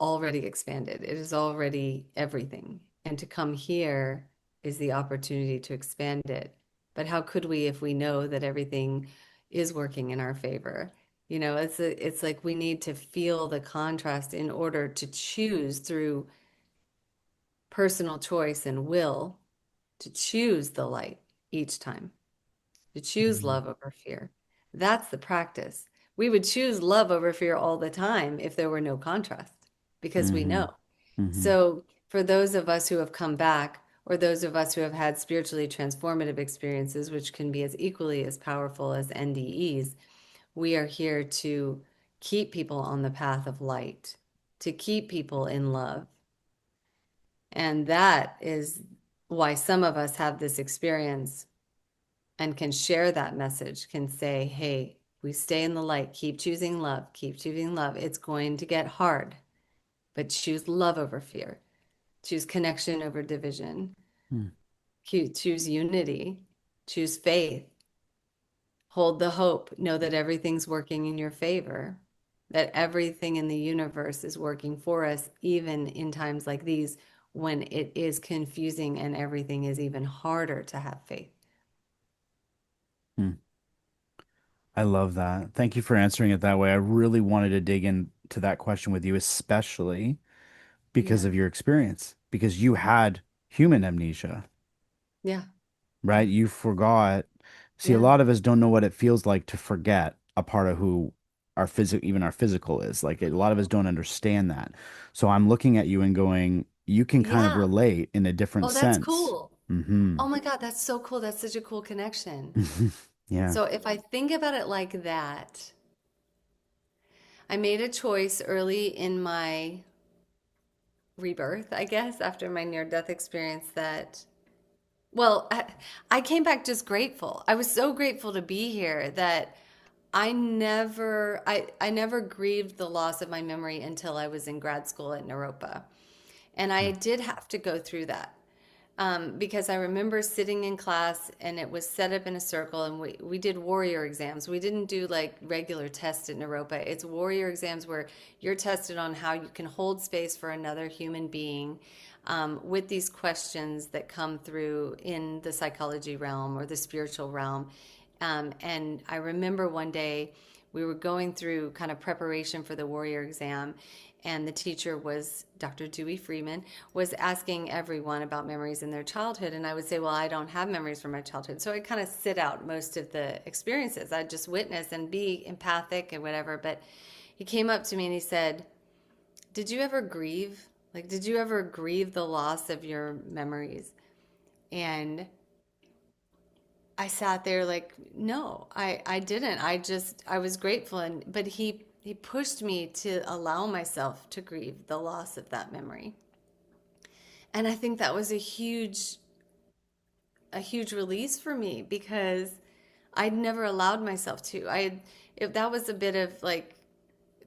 [SPEAKER 1] already expanded. It is already everything. And to come here is the opportunity to expand it. But how could we if we know that everything is working in our favor? It's like we need to feel the contrast in order to choose through personal choice and will to choose the light each time, to choose
[SPEAKER 2] Mhm.
[SPEAKER 1] love over fear. That's the practice. We would choose love over fear all the time if there were no contrast because we
[SPEAKER 2] Hmm.
[SPEAKER 1] know.
[SPEAKER 2] Hmm.
[SPEAKER 1] So, for those of us who have come back, or those of us who have had spiritually transformative experiences, which can be as equally as powerful as NDEs, we are here to keep people on the path of light, to keep people in love. And that is why some of us have this experience and can share that message, can say, hey, we stay in the light, keep choosing love, keep choosing love. It's going to get hard, but choose love over fear, choose connection over division, choose unity, choose faith, hold the hope, know that everything's working in your favor, that everything in the universe is working for us, even in times like these when it is confusing and everything is even harder to have faith.
[SPEAKER 2] Hmm. I love that. Thank you for answering it that way. I really wanted to dig into that question with you, especially because
[SPEAKER 1] Yeah.
[SPEAKER 2] of your experience, because you had human amnesia,
[SPEAKER 1] Yeah.
[SPEAKER 2] right? You forgot. See, a
[SPEAKER 1] Yeah.
[SPEAKER 2] lot of us don't know what it feels like to forget a part of who even our physical is. Like a lot of us don't understand that. So I'm looking at you and going, you can kind of
[SPEAKER 1] Yeah.
[SPEAKER 2] relate in a different
[SPEAKER 1] Oh, that's
[SPEAKER 2] sense.
[SPEAKER 1] cool.
[SPEAKER 2] Hmm.
[SPEAKER 1] Oh my God, that's so cool. That's such a cool connection.
[SPEAKER 2] Yeah.
[SPEAKER 1] So if I think about it like that, I made a choice early in my rebirth, I guess, after my near-death experience that, well, I came back just grateful. I was so grateful to be here that I never grieved the loss of my memory until I was in grad school at Naropa. And I did have to go through that. Because I remember sitting in class and it was set up in a circle and we did warrior exams. We didn't do like regular tests at Naropa. It's warrior exams where you're tested on how you can hold space for another human being with these questions that come through in the psychology realm or the spiritual realm. And I remember one day we were going through kind of preparation for the warrior exam, and the teacher was Dr. Dewey Freeman was asking everyone about memories in their childhood, and I would say, well, I don't have memories from my childhood, so I kind of sit out most of the experiences. I'd just witness and be empathic and whatever. But he came up to me and he said, did you ever grieve? Like, did you ever grieve the loss of your memories? And I sat there like, no, I didn't. I was grateful. And, but he pushed me to allow myself to grieve the loss of that memory. And I think that was a huge release for me because I'd never allowed myself to. If that was a bit of like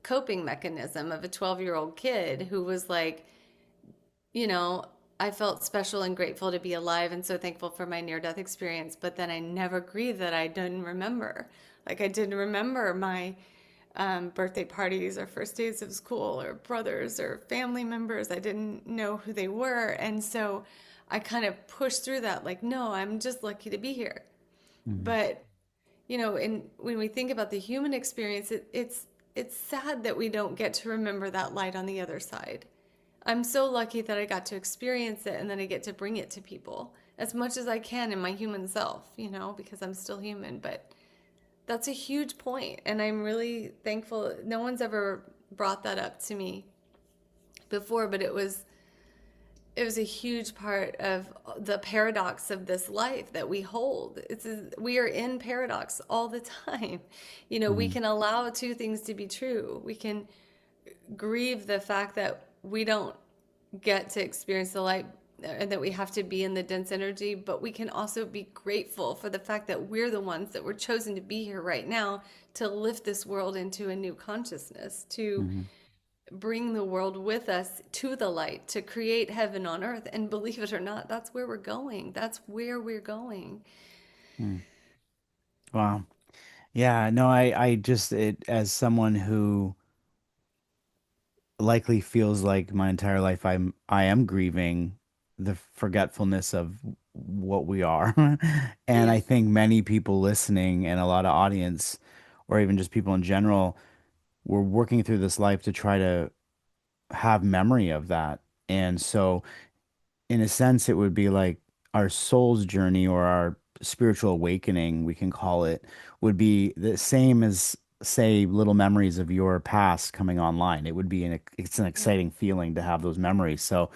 [SPEAKER 1] coping mechanism of a 12-year-old kid who was like, you know, I felt special and grateful to be alive and so thankful for my near death experience. But then I never grieved that I didn't remember. Like I didn't remember my birthday parties or first days of school or brothers or family members. I didn't know who they were. And so I kind of pushed through that, like, no, I'm just lucky to be here.
[SPEAKER 2] Hmm.
[SPEAKER 1] But, and when we think about the human experience, it's sad that we don't get to remember that light on the other side. I'm so lucky that I got to experience it and then I get to bring it to people as much as I can in my human self, because I'm still human. But that's a huge point, and I'm really thankful. No one's ever brought that up to me before, but it was a huge part of the paradox of this life that we hold. We are in paradox all the time. We
[SPEAKER 2] Hmm.
[SPEAKER 1] can allow two things to be true. We can grieve the fact that we don't get to experience the light and that we have to be in the dense energy, but we can also be grateful for the fact that we're the ones that were chosen to be here right now to lift this world into a new consciousness, to
[SPEAKER 2] Hmm.
[SPEAKER 1] bring the world with us to the light, to create heaven on earth. And believe it or not, that's where we're going. That's where we're going.
[SPEAKER 2] Hmm. Wow. Yeah, no, I just as someone who likely feels like my entire life I am grieving the forgetfulness of what we are. And
[SPEAKER 1] Yeah.
[SPEAKER 2] I think many people listening and a lot of audience or even just people in general, we're working through this life to try to have memory of that. And so in a sense, it would be like our soul's journey or our spiritual awakening, we can call it, would be the same as, say, little memories of your past coming online. It would be it's an
[SPEAKER 1] Yeah.
[SPEAKER 2] exciting feeling to have those memories. So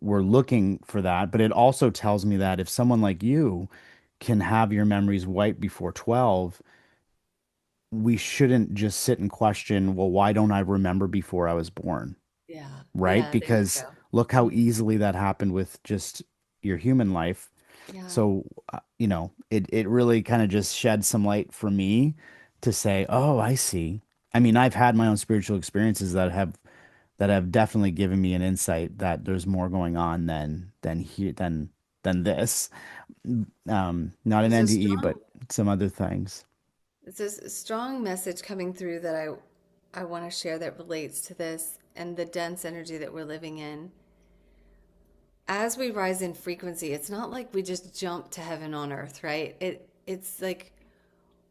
[SPEAKER 2] we're looking for that. But it also tells me that if someone like you can have your memories wiped before 12, we shouldn't just sit and question, well, why don't I remember before I was born?
[SPEAKER 1] Yeah.
[SPEAKER 2] Right?
[SPEAKER 1] Yeah. There you
[SPEAKER 2] Because
[SPEAKER 1] go.
[SPEAKER 2] look how
[SPEAKER 1] Mhm.
[SPEAKER 2] easily that happened with just your human life.
[SPEAKER 1] Yeah.
[SPEAKER 2] So, it really kind of just shed some light for me to say, oh, I see. I mean, I've had my own spiritual experiences that have definitely given me an insight that there's more going on than this. Not an
[SPEAKER 1] There's a
[SPEAKER 2] NDE, but
[SPEAKER 1] strong,
[SPEAKER 2] some other things.
[SPEAKER 1] it's a strong message coming through that I want to share that relates to this and the dense energy that we're living in. As we rise in frequency, it's not like we just jump to heaven on earth, right? It's like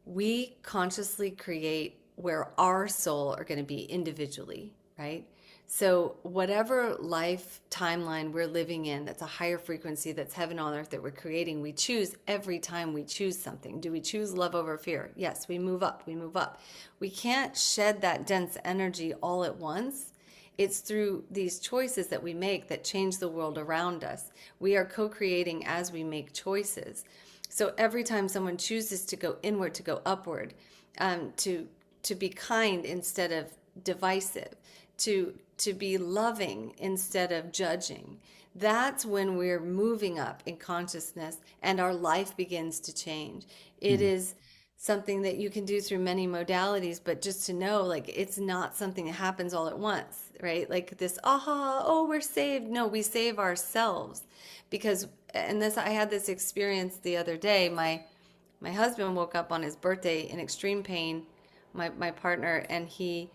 [SPEAKER 1] we consciously create where our soul are going to be individually, right? So, whatever life timeline we're living in, that's a higher frequency, that's heaven on earth that we're creating, we choose every time we choose something. Do we choose love over fear? Yes, we move up, we move up. We can't shed that dense energy all at once. It's through these choices that we make that change the world around us. We are co creating as we make choices. So every time someone chooses to go inward, to go upward, to be kind instead of divisive, to be loving instead of judging, that's when we're moving up in consciousness and our life begins to change. It
[SPEAKER 2] Hmm.
[SPEAKER 1] is something that you can do through many modalities, but just to know, like, it's not something that happens all at once, right? Like this, aha, oh, we're saved. No, we save ourselves because, and this, I had this experience the other day. My husband woke up on his birthday in extreme pain, my partner, and he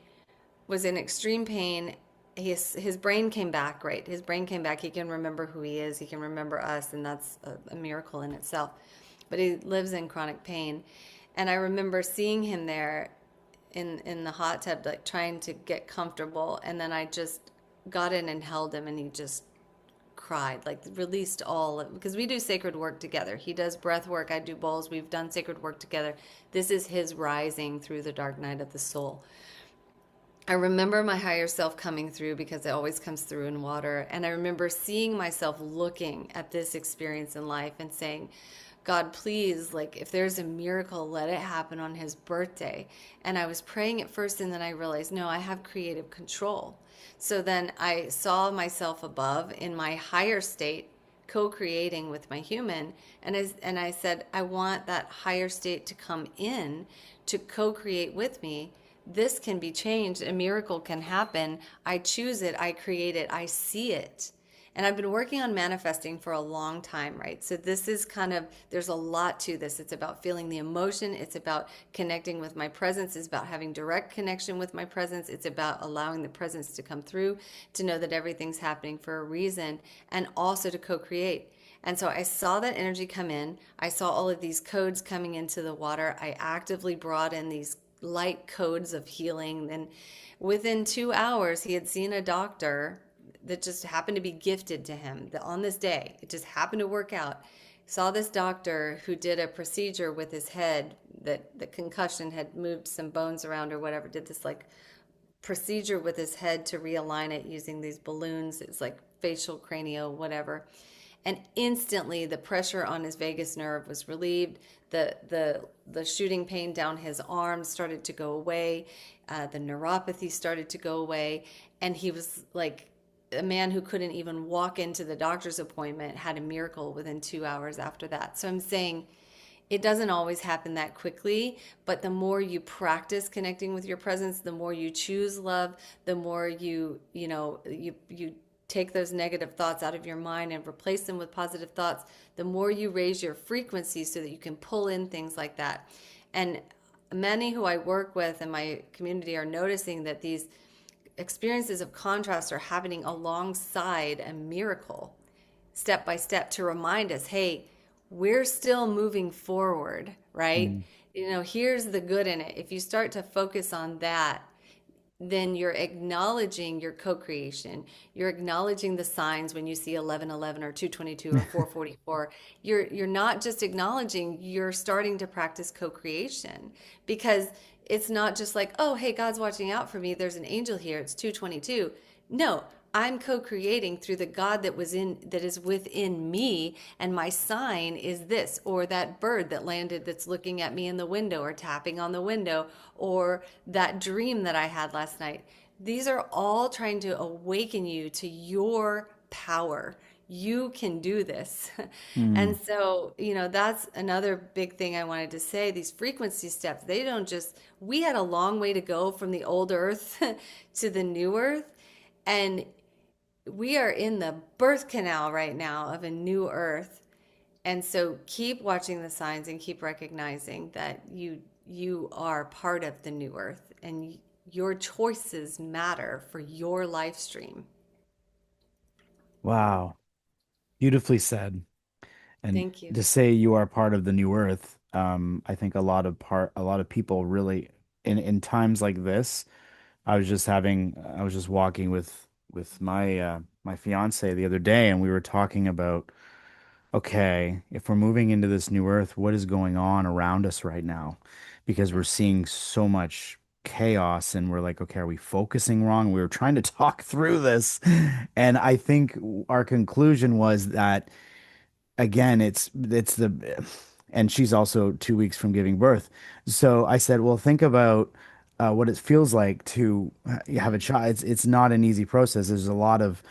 [SPEAKER 1] was in extreme pain. His brain came back, right? His brain came back. He can remember who he is. He can remember us, and that's a miracle in itself. But he lives in chronic pain, and I remember seeing him there in the hot tub, like trying to get comfortable, and then I just got in and held him, and he just cried, like released all because we do sacred work together. He does breath work, I do bowls. We've done sacred work together. This is his rising through the dark night of the soul. I remember my higher self coming through because it always comes through in water. And I remember seeing myself looking at this experience in life and saying, God, please, like, if there's a miracle, let it happen on his birthday. And I was praying at first, and then I realized, no, I have creative control. So then I saw myself above in my higher state, co-creating with my human, and I said, I want that higher state to come in to co-create with me. This can be changed. A miracle can happen. I choose it. I create it. I see it. And I've been working on manifesting for a long time, right? So this is kind of, there's a lot to this. It's about feeling the emotion. It's about connecting with my presence. It's about having direct connection with my presence. It's about allowing the presence to come through, to know that everything's happening for a reason, and also to co-create. And so I saw that energy come in. I saw all of these codes coming into the water. I actively brought in these light codes of healing. And within 2 hours, he had seen a doctor that just happened to be gifted to him that on this day. It just happened to work out. Saw this doctor who did a procedure with his head that the concussion had moved some bones around or whatever, did this like procedure with his head to realign it using these balloons. It's like facial cranio, whatever. And instantly the pressure on his vagus nerve was relieved. The shooting pain down his arm started to go away. The neuropathy started to go away. And he was like a man who couldn't even walk into the doctor's appointment had a miracle within 2 hours after that. So I'm saying it doesn't always happen that quickly, but the more you practice connecting with your presence, the more you choose love, the more you take those negative thoughts out of your mind and replace them with positive thoughts, the more you raise your frequency so that you can pull in things like that. And many who I work with in my community are noticing that these experiences of contrast are happening alongside a miracle, step by step, to remind us, hey, we're still moving forward, right?
[SPEAKER 2] Mm.
[SPEAKER 1] Here's the good in it. If you start to focus on that, then you're acknowledging your co-creation. You're acknowledging the signs when you see 1111 or 222 or 444. You're not just acknowledging, you're starting to practice co-creation, because it's not just like, oh, hey, God's watching out for me. There's an angel here. It's 222. No, I'm co-creating through the God that is within me, and my sign is this, or that bird that landed that's looking at me in the window or tapping on the window, or that dream that I had last night. These are all trying to awaken you to your power. You can do this.
[SPEAKER 2] Mm.
[SPEAKER 1] And so, that's another big thing I wanted to say. These frequency steps, they don't just, we had a long way to go from the old earth to the new earth. And we are in the birth canal right now of a new earth. And so keep watching the signs and keep recognizing that you are part of the new earth, and your choices matter for your life stream.
[SPEAKER 2] Wow. Beautifully said. And
[SPEAKER 1] Thank you.
[SPEAKER 2] to say you are part of the new earth, I think a lot of people really in times like this. I was just walking with my fiance the other day, and we were talking about, okay, if we're moving into this new earth, what is going on around us right now? Because we're
[SPEAKER 1] Yeah.
[SPEAKER 2] seeing so much chaos, and we're like, okay, are we focusing wrong? We were trying to talk through this, and I think our conclusion was that, again, it's the and she's also 2 weeks from giving birth. So I said, well, think about what it feels like to have a
[SPEAKER 1] Mm.
[SPEAKER 2] child. It's not an easy process. There's a lot of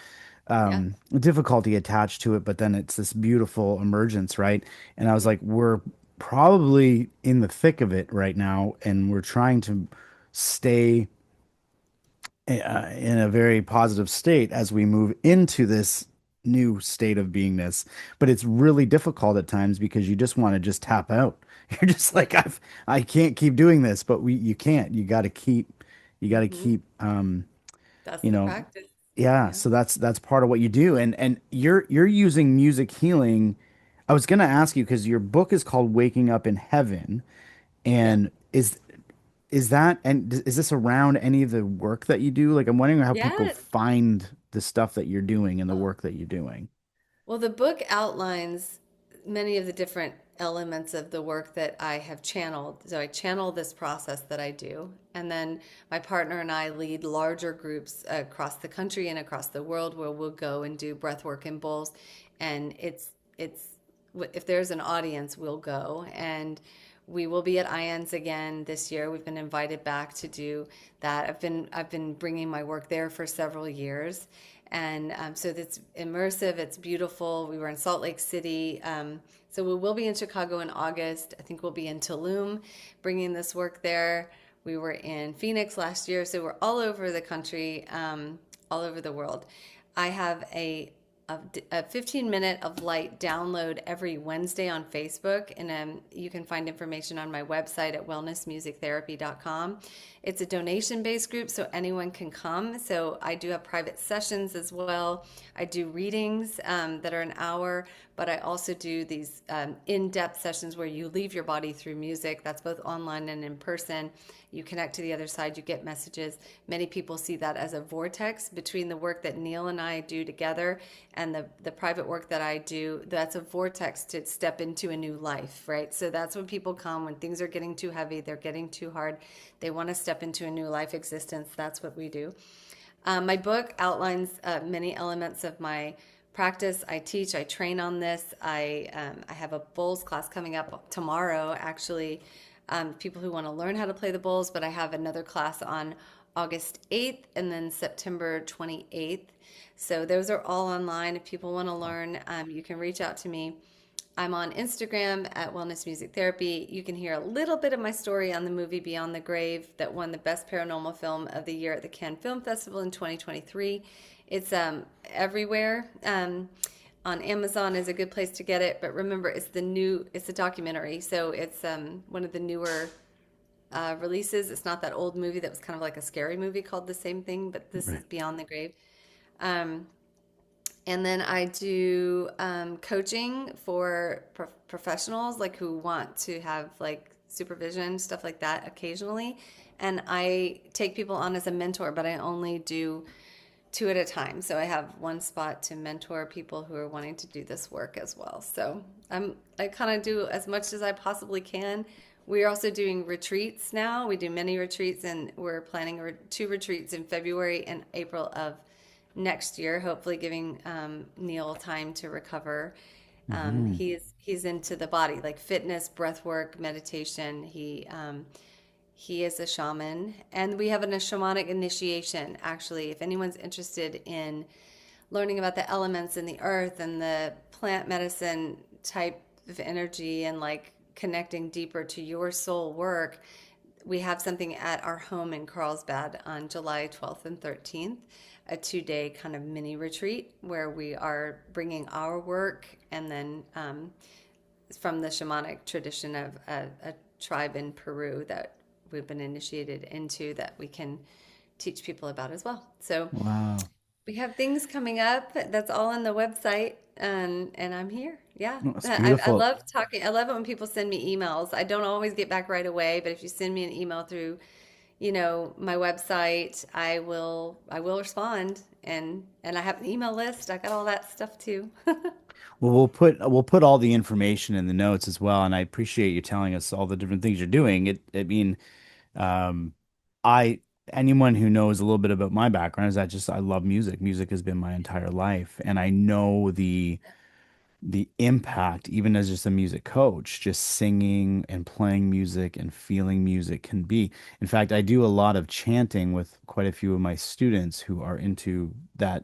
[SPEAKER 1] Yeah.
[SPEAKER 2] difficulty attached to it, but then it's this beautiful emergence, right? And I was like, we're probably in the thick of it right now, and we're trying to stay in a very positive state as we move into this new state of beingness. But it's really difficult at times because you just want to just tap out. You're just like, I can't keep doing this, but you can't. You got to
[SPEAKER 1] Hmm.
[SPEAKER 2] keep
[SPEAKER 1] That's
[SPEAKER 2] you
[SPEAKER 1] the
[SPEAKER 2] know,
[SPEAKER 1] practice.
[SPEAKER 2] yeah,
[SPEAKER 1] Yeah.
[SPEAKER 2] so that's part of what you do. And you're using music healing. I was gonna ask you because your book is called Waking Up in Heaven,
[SPEAKER 1] Yeah.
[SPEAKER 2] and is this around any of the work that you do? Like, I'm wondering how people
[SPEAKER 1] Yeah.
[SPEAKER 2] find the stuff that you're doing and the
[SPEAKER 1] Oh.
[SPEAKER 2] work that you're doing.
[SPEAKER 1] Well, the book outlines many of the different elements of the work that I have channeled. So I channel this process that I do. And then my partner and I lead larger groups across the country and across the world, where we'll go and do breath work in bowls. And it's, if there's an audience, we'll go. And we will be at IANDS again this year. We've been invited back to do that. I've been bringing my work there for several years, and so it's immersive. It's beautiful. We were in Salt Lake City, so we will be in Chicago in August. I think we'll be in Tulum, bringing this work there. We were in Phoenix last year, so we're all over the country, all over the world. I have a 15-minute of light download every Wednesday on Facebook, and you can find information on my website at wellnessmusictherapy.com. It's a donation-based group, so anyone can come. So I do have private sessions as well. I do readings that are an hour, but I also do these in-depth sessions where you leave your body through music. That's both online and in person. You connect to the other side, you get messages. Many people see that as a vortex between the work that Neil and I do together and the private work that I do. That's a vortex to step into a new life, right? So that's when people come, when things are getting too heavy, they're getting too hard, they want to step into a new life existence. That's what we do. My book outlines many elements of my practice. I teach, I train on this. I have a bowls class coming up tomorrow, actually. People who want to learn how to play the bowls, but I have another class on August 8th and then September 28th. So those are all online. If people want to learn, you can reach out to me. I'm on Instagram at Wellness Music Therapy. You can hear a little bit of my story on the movie Beyond the Grave that won the Best Paranormal Film of the Year at the Cannes Film Festival in 2023. It's everywhere. On Amazon is a good place to get it, but remember, it's a documentary, so it's one of the newer releases. It's not that old movie that was kind of like a scary movie called the same thing, but this
[SPEAKER 2] Right.
[SPEAKER 1] is Beyond the Grave. Um, and then I do coaching for professionals like who want to have like supervision, stuff like that occasionally. And I take people on as a mentor, but I only do two at a time. So I have one spot to mentor people who are wanting to do this work as well. So I kind of do as much as I possibly can. We're also doing retreats now. We do many retreats, and we're planning two retreats in February and April of next year. Hopefully, giving Neil time to recover.
[SPEAKER 2] Hmm.
[SPEAKER 1] He's into the body, like fitness, breath work, meditation. He is a shaman, and we have a shamanic initiation. Actually, if anyone's interested in learning about the elements in the earth and the plant medicine type of energy and like connecting deeper to your soul work, we have something at our home in Carlsbad on July 12th and 13th, a 2 day kind of mini retreat where we are bringing our work and then from the shamanic tradition of a tribe in Peru that we've been initiated into that we can teach people about as well. So
[SPEAKER 2] Wow.
[SPEAKER 1] we have things coming up. That's all on the website, and I'm here. Yeah,
[SPEAKER 2] That's
[SPEAKER 1] I
[SPEAKER 2] beautiful.
[SPEAKER 1] love talking. I love it when people send me emails. I don't always get back right away, but if you send me an email through, my website, I will respond. And I have an email list. I got all that stuff too.
[SPEAKER 2] Well, we'll put all the information in the notes as well, and I appreciate you telling us all the different things you're doing. I mean, um, I anyone who knows a little bit about my background is that just I love music. Music has been my entire life, and I know the impact, even as just a music coach, just singing and playing music and feeling music can be. In fact, I do a lot of chanting with quite a few of my students who are into that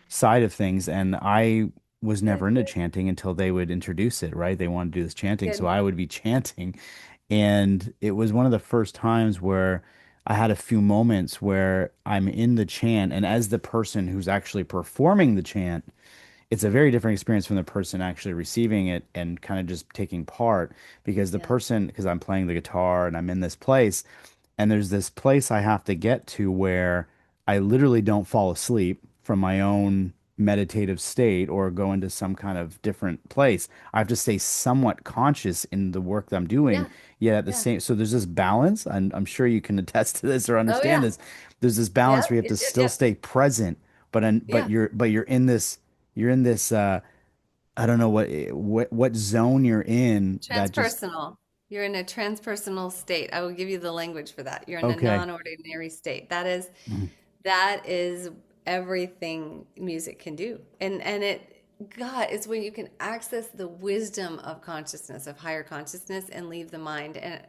[SPEAKER 2] side of things, and I was
[SPEAKER 1] Good,
[SPEAKER 2] never into
[SPEAKER 1] good,
[SPEAKER 2] chanting until they would introduce it, right? They wanted to do this chanting, so
[SPEAKER 1] good.
[SPEAKER 2] I would be chanting, and it was one of the first times where I had a few moments where I'm in the chant, and as the person who's actually performing the chant, it's a very different experience from the person actually receiving it and kind of just taking part, because the
[SPEAKER 1] Yeah,
[SPEAKER 2] person, because I'm playing the guitar and I'm in this place, and there's this place I have to get to where I literally don't fall asleep from my own meditative state or go into some kind of different place. I have to stay somewhat conscious in the work that I'm doing,
[SPEAKER 1] yeah,
[SPEAKER 2] yet at the
[SPEAKER 1] yeah.
[SPEAKER 2] same, so there's this balance, and I'm sure you can attest to this or
[SPEAKER 1] Oh
[SPEAKER 2] understand
[SPEAKER 1] yeah,
[SPEAKER 2] this. There's this balance where
[SPEAKER 1] yep,
[SPEAKER 2] you have
[SPEAKER 1] yep,
[SPEAKER 2] to
[SPEAKER 1] yep,
[SPEAKER 2] still
[SPEAKER 1] yep.
[SPEAKER 2] stay present, but
[SPEAKER 1] Yeah.
[SPEAKER 2] you're in this I don't know what zone you're in that just
[SPEAKER 1] Transpersonal. You're in a transpersonal state. I will give you the language for that. You're in a
[SPEAKER 2] okay.
[SPEAKER 1] non-ordinary state.
[SPEAKER 2] Mhm.
[SPEAKER 1] That is everything music can do. And God, it's when you can access the wisdom of consciousness, of higher consciousness, and leave the mind. And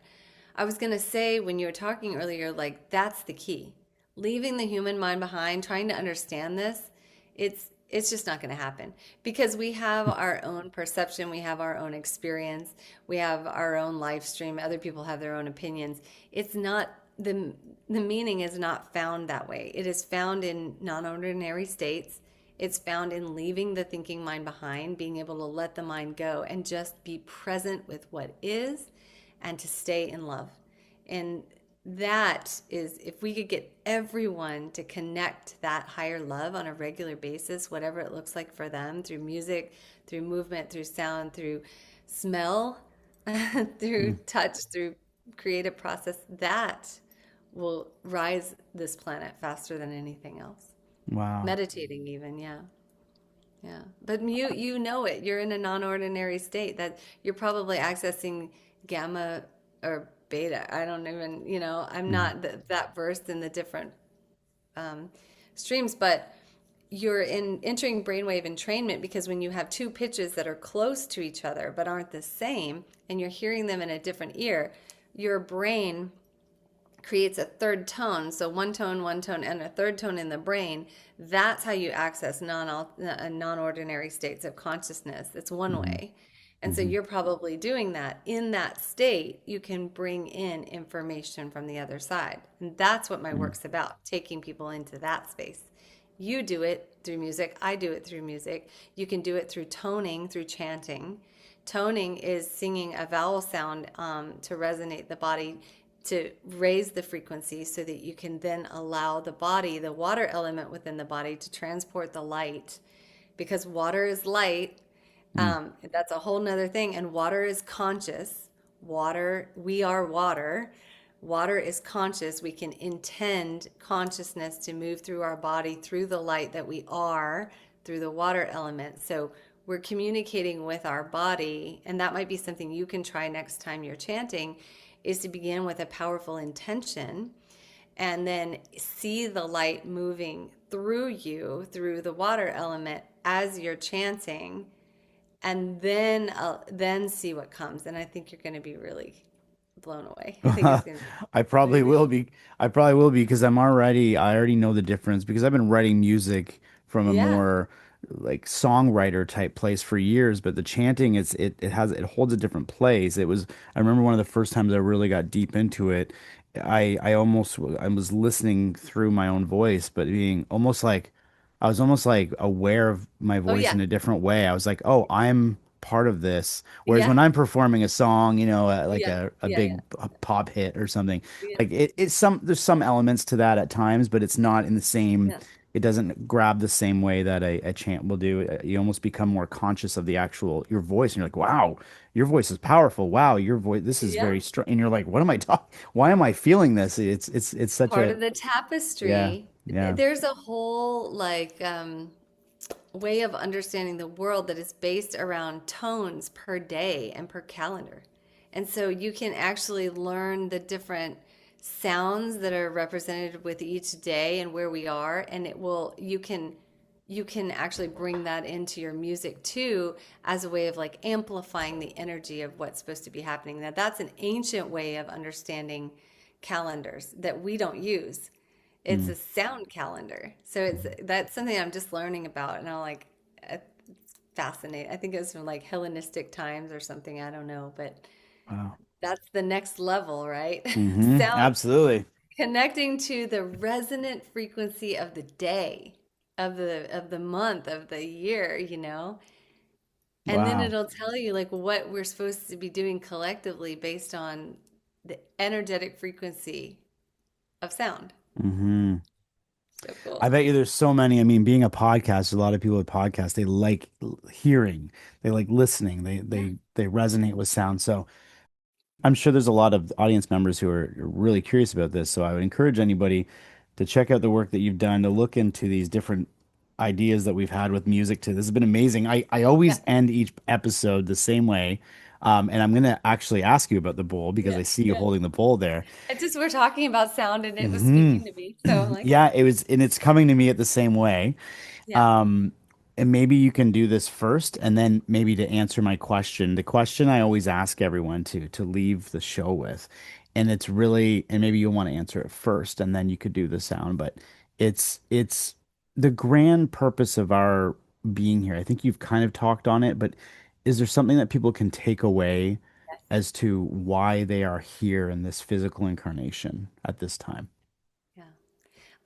[SPEAKER 1] I was going to say when you were talking earlier, like that's the key. Leaving the human mind behind, trying to understand this, it's just not going to happen because we have our own perception, we have our own experience, we have our own life stream, other people have their own opinions. It's not the meaning is not found that way. It is found in non-ordinary states. It's found in leaving the thinking mind behind, being able to let the mind go and just be present with what is and to stay in love. And that is, if we could get everyone to connect that higher love on a regular basis, whatever it looks like for them, through music, through movement, through sound, through smell, through
[SPEAKER 2] Mm.
[SPEAKER 1] touch, through creative process, that will rise this planet faster than anything else.
[SPEAKER 2] Wow.
[SPEAKER 1] Meditating, even, yeah. Yeah. But you know it. You're in a non-ordinary state that you're probably accessing gamma or beta. I don't even, I'm
[SPEAKER 2] Mhm.
[SPEAKER 1] not that versed in the different um, streams, but you're in entering brainwave entrainment because when you have two pitches that are close to each other but aren't the same and you're hearing them in a different ear, your brain creates a third tone. So one tone, and a third tone in the brain. That's how you access non-ordinary states of consciousness. It's one
[SPEAKER 2] Mhm.
[SPEAKER 1] way. And so
[SPEAKER 2] Mhm.
[SPEAKER 1] you're probably doing that. In that state, you can bring in information from the other side. And that's what my
[SPEAKER 2] Mhm.
[SPEAKER 1] work's about, taking people into that space. You do it through music. I do it through music. You can do it through toning, through chanting. Toning is singing a vowel sound to resonate the body to raise the frequency so that you can then allow the body, the water element within the body, to transport the light. Because water is light,
[SPEAKER 2] Mm.
[SPEAKER 1] that's a whole nother thing. And water is conscious. Water, we are water. Water is conscious. We can intend consciousness to move through our body through the light that we are, through the water element. So we're communicating with our body, and that might be something you can try next time you're chanting, is to begin with a powerful intention and then see the light moving through you, through the water element as you're chanting, and then see what comes. And I think you're going to be really blown away. I think it's going to be
[SPEAKER 2] I probably
[SPEAKER 1] really,
[SPEAKER 2] will be. I probably will be because I already know the difference because I've been writing music from a
[SPEAKER 1] yeah,
[SPEAKER 2] more like songwriter type place for years, but the chanting it holds a different place. I remember one of the first times I really got deep into it. I was listening through my own voice, but being almost like I was almost like aware of my
[SPEAKER 1] oh
[SPEAKER 2] voice
[SPEAKER 1] yeah,
[SPEAKER 2] in a different way. I was like, "Oh, I'm part of this." Whereas when
[SPEAKER 1] yeah,
[SPEAKER 2] I'm performing a song, like
[SPEAKER 1] yeah,
[SPEAKER 2] a
[SPEAKER 1] yeah, yeah,
[SPEAKER 2] big pop hit or something,
[SPEAKER 1] yeah,
[SPEAKER 2] like there's some elements to that at times, but it's not in the same,
[SPEAKER 1] yeah,
[SPEAKER 2] it doesn't grab the same way that a chant will do. You almost become more conscious of the actual, your voice, and you're like, wow, your voice is powerful. Wow, your voice, this is
[SPEAKER 1] yeah.
[SPEAKER 2] very strong. And you're like, what am I talking? Why am I feeling this? It's such
[SPEAKER 1] Part
[SPEAKER 2] a,
[SPEAKER 1] of the
[SPEAKER 2] yeah,
[SPEAKER 1] tapestry.
[SPEAKER 2] yeah.
[SPEAKER 1] There's a whole like way of understanding the world that is based around tones per day and per calendar. And so you can actually learn the different sounds that are represented with each day and where we are, and you can actually bring that into your music too as a way of like amplifying the energy of what's supposed to be happening. Now that's an ancient way of understanding calendars that we don't use. It's
[SPEAKER 2] Mm.
[SPEAKER 1] a sound calendar. So it's that's something I'm just learning about, and I'm like, it's fascinating. I think it was from like Hellenistic times or something. I don't know, but
[SPEAKER 2] Wow.
[SPEAKER 1] that's the next level, right? Sound
[SPEAKER 2] Absolutely.
[SPEAKER 1] connecting to the resonant frequency of the day, of the month, of the year, you know? And then
[SPEAKER 2] Wow.
[SPEAKER 1] it'll tell you like what we're supposed to be doing collectively based on the energetic frequency of sound.
[SPEAKER 2] hmm
[SPEAKER 1] So
[SPEAKER 2] I
[SPEAKER 1] cool.
[SPEAKER 2] bet you there's so many. I mean, being a podcast, a lot of people with podcasts, they like hearing, they like listening,
[SPEAKER 1] Yeah.
[SPEAKER 2] they resonate with sound. So I'm sure there's a lot of audience members who are really curious about this. So I would encourage anybody to check out the work that you've done, to look into these different ideas that we've had with music too. This has been amazing. I
[SPEAKER 1] Yeah.
[SPEAKER 2] always end each episode the same way. And I'm going to actually ask you about the bowl because
[SPEAKER 1] Yeah.
[SPEAKER 2] I see you
[SPEAKER 1] Yeah.
[SPEAKER 2] holding the bowl there.
[SPEAKER 1] It just we're talking about sound and it was
[SPEAKER 2] hmm
[SPEAKER 1] speaking to me. So I'm like,
[SPEAKER 2] Yeah, it was, and it's coming to me at the same way.
[SPEAKER 1] yeah.
[SPEAKER 2] Um, and maybe you can do this first, and then maybe to answer my question, the question I always ask everyone to leave the show with, and it's really, and maybe you'll want to answer it first, and then you could do the sound, but it's the grand purpose of our being here. I think you've kind of talked on it, but is there something that people can take away
[SPEAKER 1] Yes.
[SPEAKER 2] as to why they are here in this physical incarnation at this time?
[SPEAKER 1] Yeah.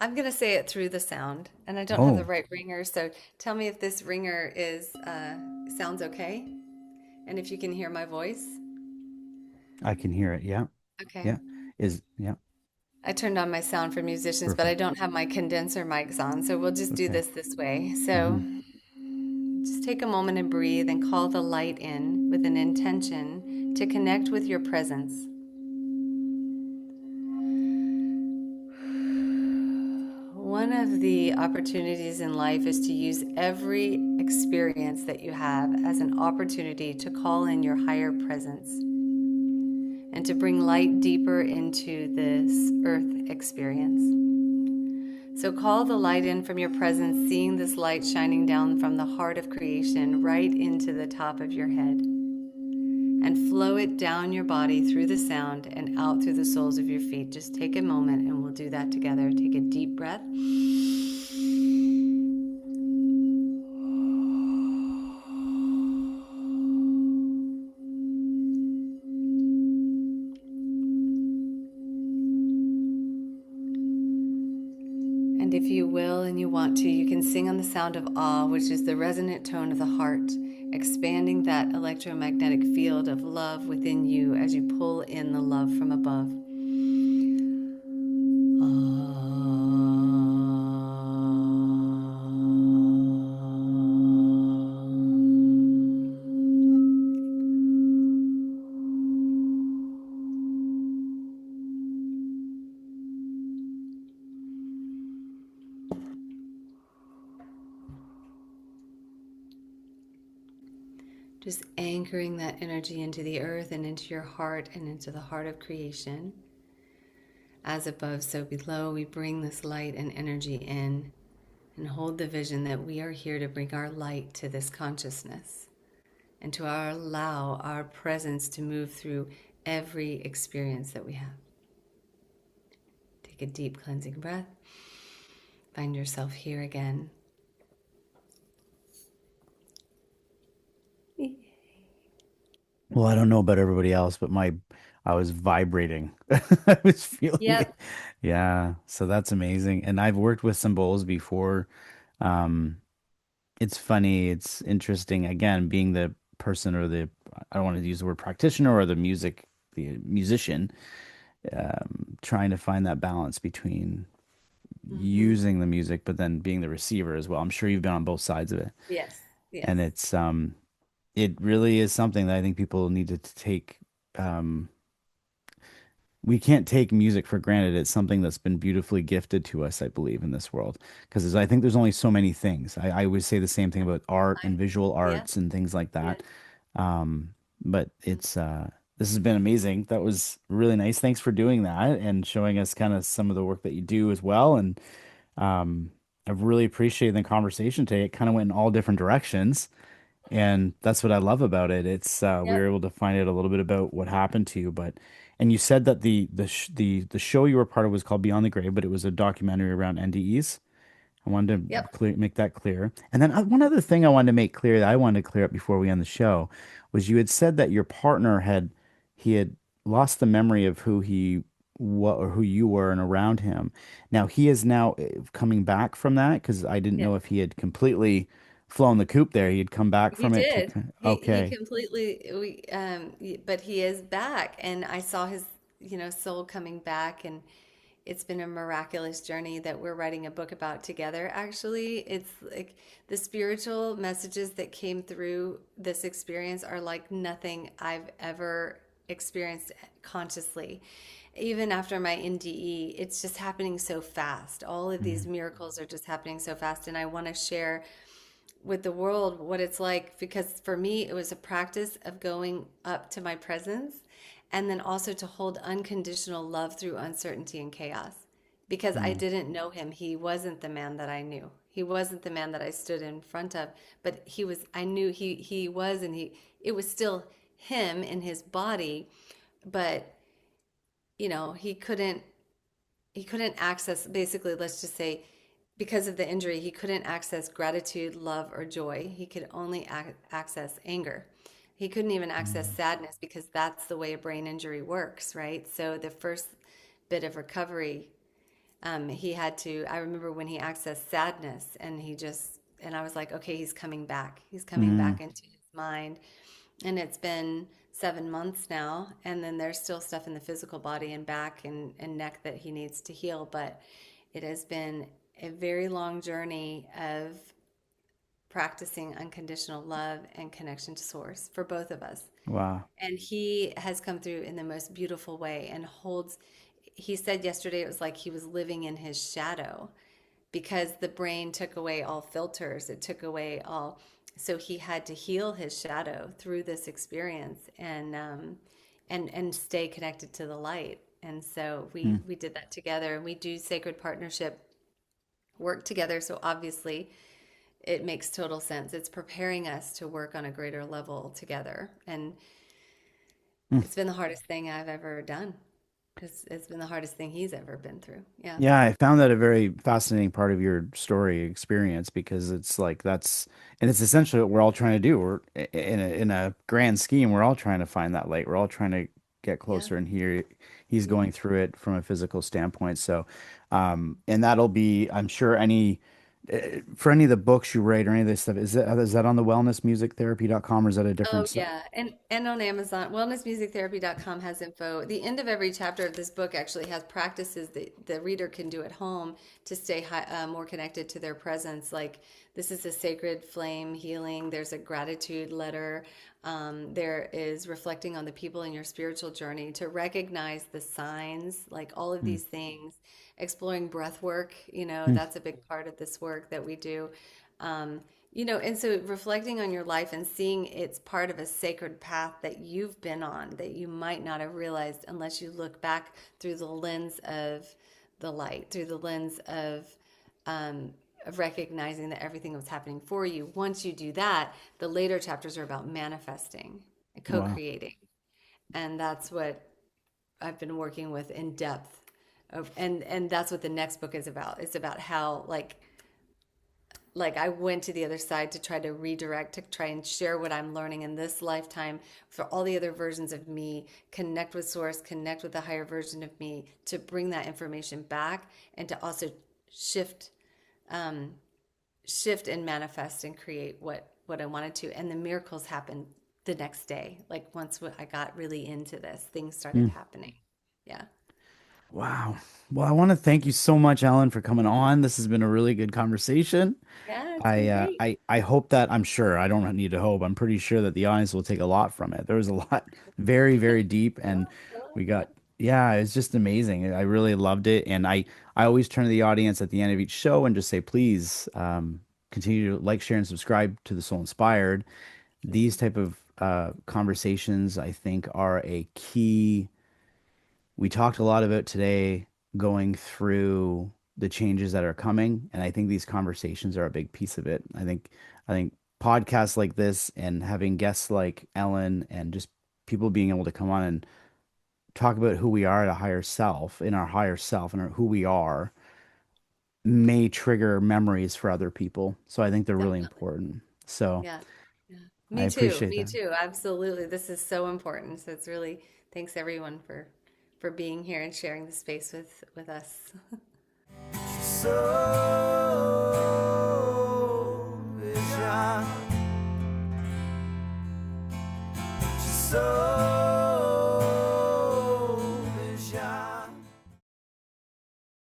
[SPEAKER 1] I'm gonna say it through the sound, and I don't have the
[SPEAKER 2] Oh,
[SPEAKER 1] right ringer, so tell me if this ringer is sounds okay, and if you can hear my voice.
[SPEAKER 2] I can hear it. Yeah,
[SPEAKER 1] Okay.
[SPEAKER 2] yeah, yeah,
[SPEAKER 1] I turned on my sound for musicians, but I
[SPEAKER 2] perfect.
[SPEAKER 1] don't have my condenser mics on, so we'll just do
[SPEAKER 2] Okay.
[SPEAKER 1] this way. So
[SPEAKER 2] hmm
[SPEAKER 1] just take a moment and breathe and call the light in with an intention to connect with your presence. One of the opportunities in life is to use every experience that you have as an opportunity to call in your higher presence and to bring light deeper into this earth experience. So call the light in from your presence, seeing this light shining down from the heart of creation right into the top of your head, and flow it down your body through the sound and out through the soles of your feet. Just take a moment and we'll do that together. Take a deep breath. And if you will and you want to, you can sing on the sound of awe, which is the resonant tone of the heart, expanding that electromagnetic field of love within you as you pull in the love from above. Just anchoring that energy into the earth and into your heart and into the heart of creation. As above, so below, we bring this light and energy in and hold the vision that we are here to bring our light to this consciousness and to allow our presence to move through every experience that we have. Take a deep cleansing breath. Find yourself here again.
[SPEAKER 2] Well, I don't know about everybody else, but my I was vibrating. I was feeling it.
[SPEAKER 1] Yep.
[SPEAKER 2] Yeah, so that's amazing. And I've worked with some bowls before. Um, it's funny, it's interesting. Again, being the person or the I don't want to use the word practitioner or the musician, trying to find that balance between
[SPEAKER 1] Mm-hmm.
[SPEAKER 2] using the music, but then being the receiver as well. I'm sure you've been on both sides of it.
[SPEAKER 1] Yes. Yes.
[SPEAKER 2] And it really is something that I think people need to take. Um, we can't take music for granted. It's something that's been beautifully gifted to us, I believe, in this world. Because I think there's only so many things. I always say the same thing about art
[SPEAKER 1] I,
[SPEAKER 2] and visual
[SPEAKER 1] yeah.
[SPEAKER 2] arts and things like
[SPEAKER 1] Yeah.
[SPEAKER 2] that. But this has been amazing. That was really nice. Thanks for doing that and showing us kind of some of the work that you do as well. And um, I've really appreciated the conversation today. It kind of went in all different directions. And that's what I love about it. It's we were
[SPEAKER 1] Yep.
[SPEAKER 2] able to find out a little bit about what happened to you, but and you said that the show you were part of was called Beyond the Grave, but it was a documentary around NDEs. I wanted to
[SPEAKER 1] Yep.
[SPEAKER 2] make that clear. And then one other thing I wanted to make clear that I wanted to clear up before we end the show was you had said that your partner had lost the memory of who he what or who you were and around him. Now he is now coming back from that because I didn't
[SPEAKER 1] Yes.
[SPEAKER 2] know if he had completely flown the coop there. He had come back
[SPEAKER 1] He
[SPEAKER 2] from it to
[SPEAKER 1] did. He
[SPEAKER 2] okay.
[SPEAKER 1] completely but he is back and I saw his, soul coming back and it's been a miraculous journey that we're writing a book about together. Actually, it's like the spiritual messages that came through this experience are like nothing I've ever experienced consciously. Even after my NDE, it's just happening so fast. All of these
[SPEAKER 2] Mm,
[SPEAKER 1] miracles are just happening so fast and I want to share with the world what it's like because for me it was a practice of going up to my presence and then also to hold unconditional love through uncertainty and chaos because I
[SPEAKER 2] mm,
[SPEAKER 1] didn't know him. He wasn't the man that I knew. He wasn't the man that I stood in front of, but he was I knew he was and he it was still him in his body, but he couldn't access, basically, let's just say, because of the injury, he couldn't access gratitude, love, or joy. He could only access anger. He couldn't even access
[SPEAKER 2] mm,
[SPEAKER 1] sadness because that's the way a brain injury works, right? So the first bit of recovery, he had to, I remember when he accessed sadness and I was like, okay, he's coming back. He's coming
[SPEAKER 2] mm.
[SPEAKER 1] back into his mind. And it's been 7 months now. And then there's still stuff in the physical body and back and neck that he needs to heal. But it has been a very long journey of practicing unconditional love and connection to source for both of us.
[SPEAKER 2] Wow.
[SPEAKER 1] And he has come through in the most beautiful way and he said yesterday it was like he was living in his shadow because the brain took away all filters. It took away all, so he had to heal his shadow through this experience and stay connected to the light. And so we
[SPEAKER 2] Mm.
[SPEAKER 1] we did that together, and we do sacred partnership work together. So obviously, it makes total sense. It's preparing us to work on a greater level together, and
[SPEAKER 2] Mm.
[SPEAKER 1] it's been the hardest thing I've ever done. It's been the hardest thing he's ever been through. Yeah.
[SPEAKER 2] Yeah, I found that a very fascinating part of your story experience because it's like and it's essentially what we're all trying to do. We're in a grand scheme, we're all trying to find that light. We're all trying to get
[SPEAKER 1] Yeah.
[SPEAKER 2] closer, and here he's
[SPEAKER 1] Yeah.
[SPEAKER 2] going through it from a physical standpoint. So, and that'll be, I'm sure, for any of the books you write or any of this stuff, is that on the wellnessmusictherapy.com or is that a different
[SPEAKER 1] Oh
[SPEAKER 2] site?
[SPEAKER 1] yeah, and on Amazon, wellnessmusictherapy.com has info. The end of every chapter of this book actually has practices that the reader can do at home to stay more connected to their presence. Like this is a sacred flame healing. There's a gratitude letter. There is reflecting on the people in your spiritual journey to recognize the signs, like all of
[SPEAKER 2] Mm,
[SPEAKER 1] these things. Exploring breath work,
[SPEAKER 2] mm,
[SPEAKER 1] that's a big part of this work that we do. And so reflecting on your life and seeing it's part of a sacred path that you've been on that you might not have realized unless you look back through the lens of the light, through the lens um, of recognizing that everything was happening for you. Once you do that, the later chapters are about manifesting and
[SPEAKER 2] Wow.
[SPEAKER 1] co-creating. And that's what I've been working with in depth. And that's what the next book is about. It's about how like I went to the other side to try to redirect, to try and share what I'm learning in this lifetime for all the other versions of me, connect with source, connect with the higher version of me, to bring that information back and to also shift um, shift and manifest and create what I wanted to. And the miracles happened the next day. Like once I got really into this, things started
[SPEAKER 2] Mm.
[SPEAKER 1] happening. Yeah.
[SPEAKER 2] Wow. Well, I want to thank you so much, Ellen, for coming on. This has been a really good conversation.
[SPEAKER 1] Yeah, it's been great.
[SPEAKER 2] I hope that I'm sure I don't need to hope. I'm pretty sure that the audience will take a lot from it. There was a lot very, very deep, and we got yeah, it's just amazing. I really loved it, and I always turn to the audience at the end of each show and just say, please continue to like, share, and subscribe to the Soul Inspired. These type of conversations, I think, are a key. We talked a lot about today going through the changes that are coming, and I think these conversations are a big piece of it. I think podcasts like this and having guests like Ellen and just people being able to come on and talk about who we are at a higher self, in our higher self, and who we are may trigger memories for other people. So I think they're really
[SPEAKER 1] Definitely.
[SPEAKER 2] important. So
[SPEAKER 1] Yeah. Yeah.
[SPEAKER 2] I
[SPEAKER 1] Me too.
[SPEAKER 2] appreciate
[SPEAKER 1] Me
[SPEAKER 2] that.
[SPEAKER 1] too. Absolutely. This is so important. So it's really thanks everyone for being here and sharing the space with us.
[SPEAKER 3] So vision, so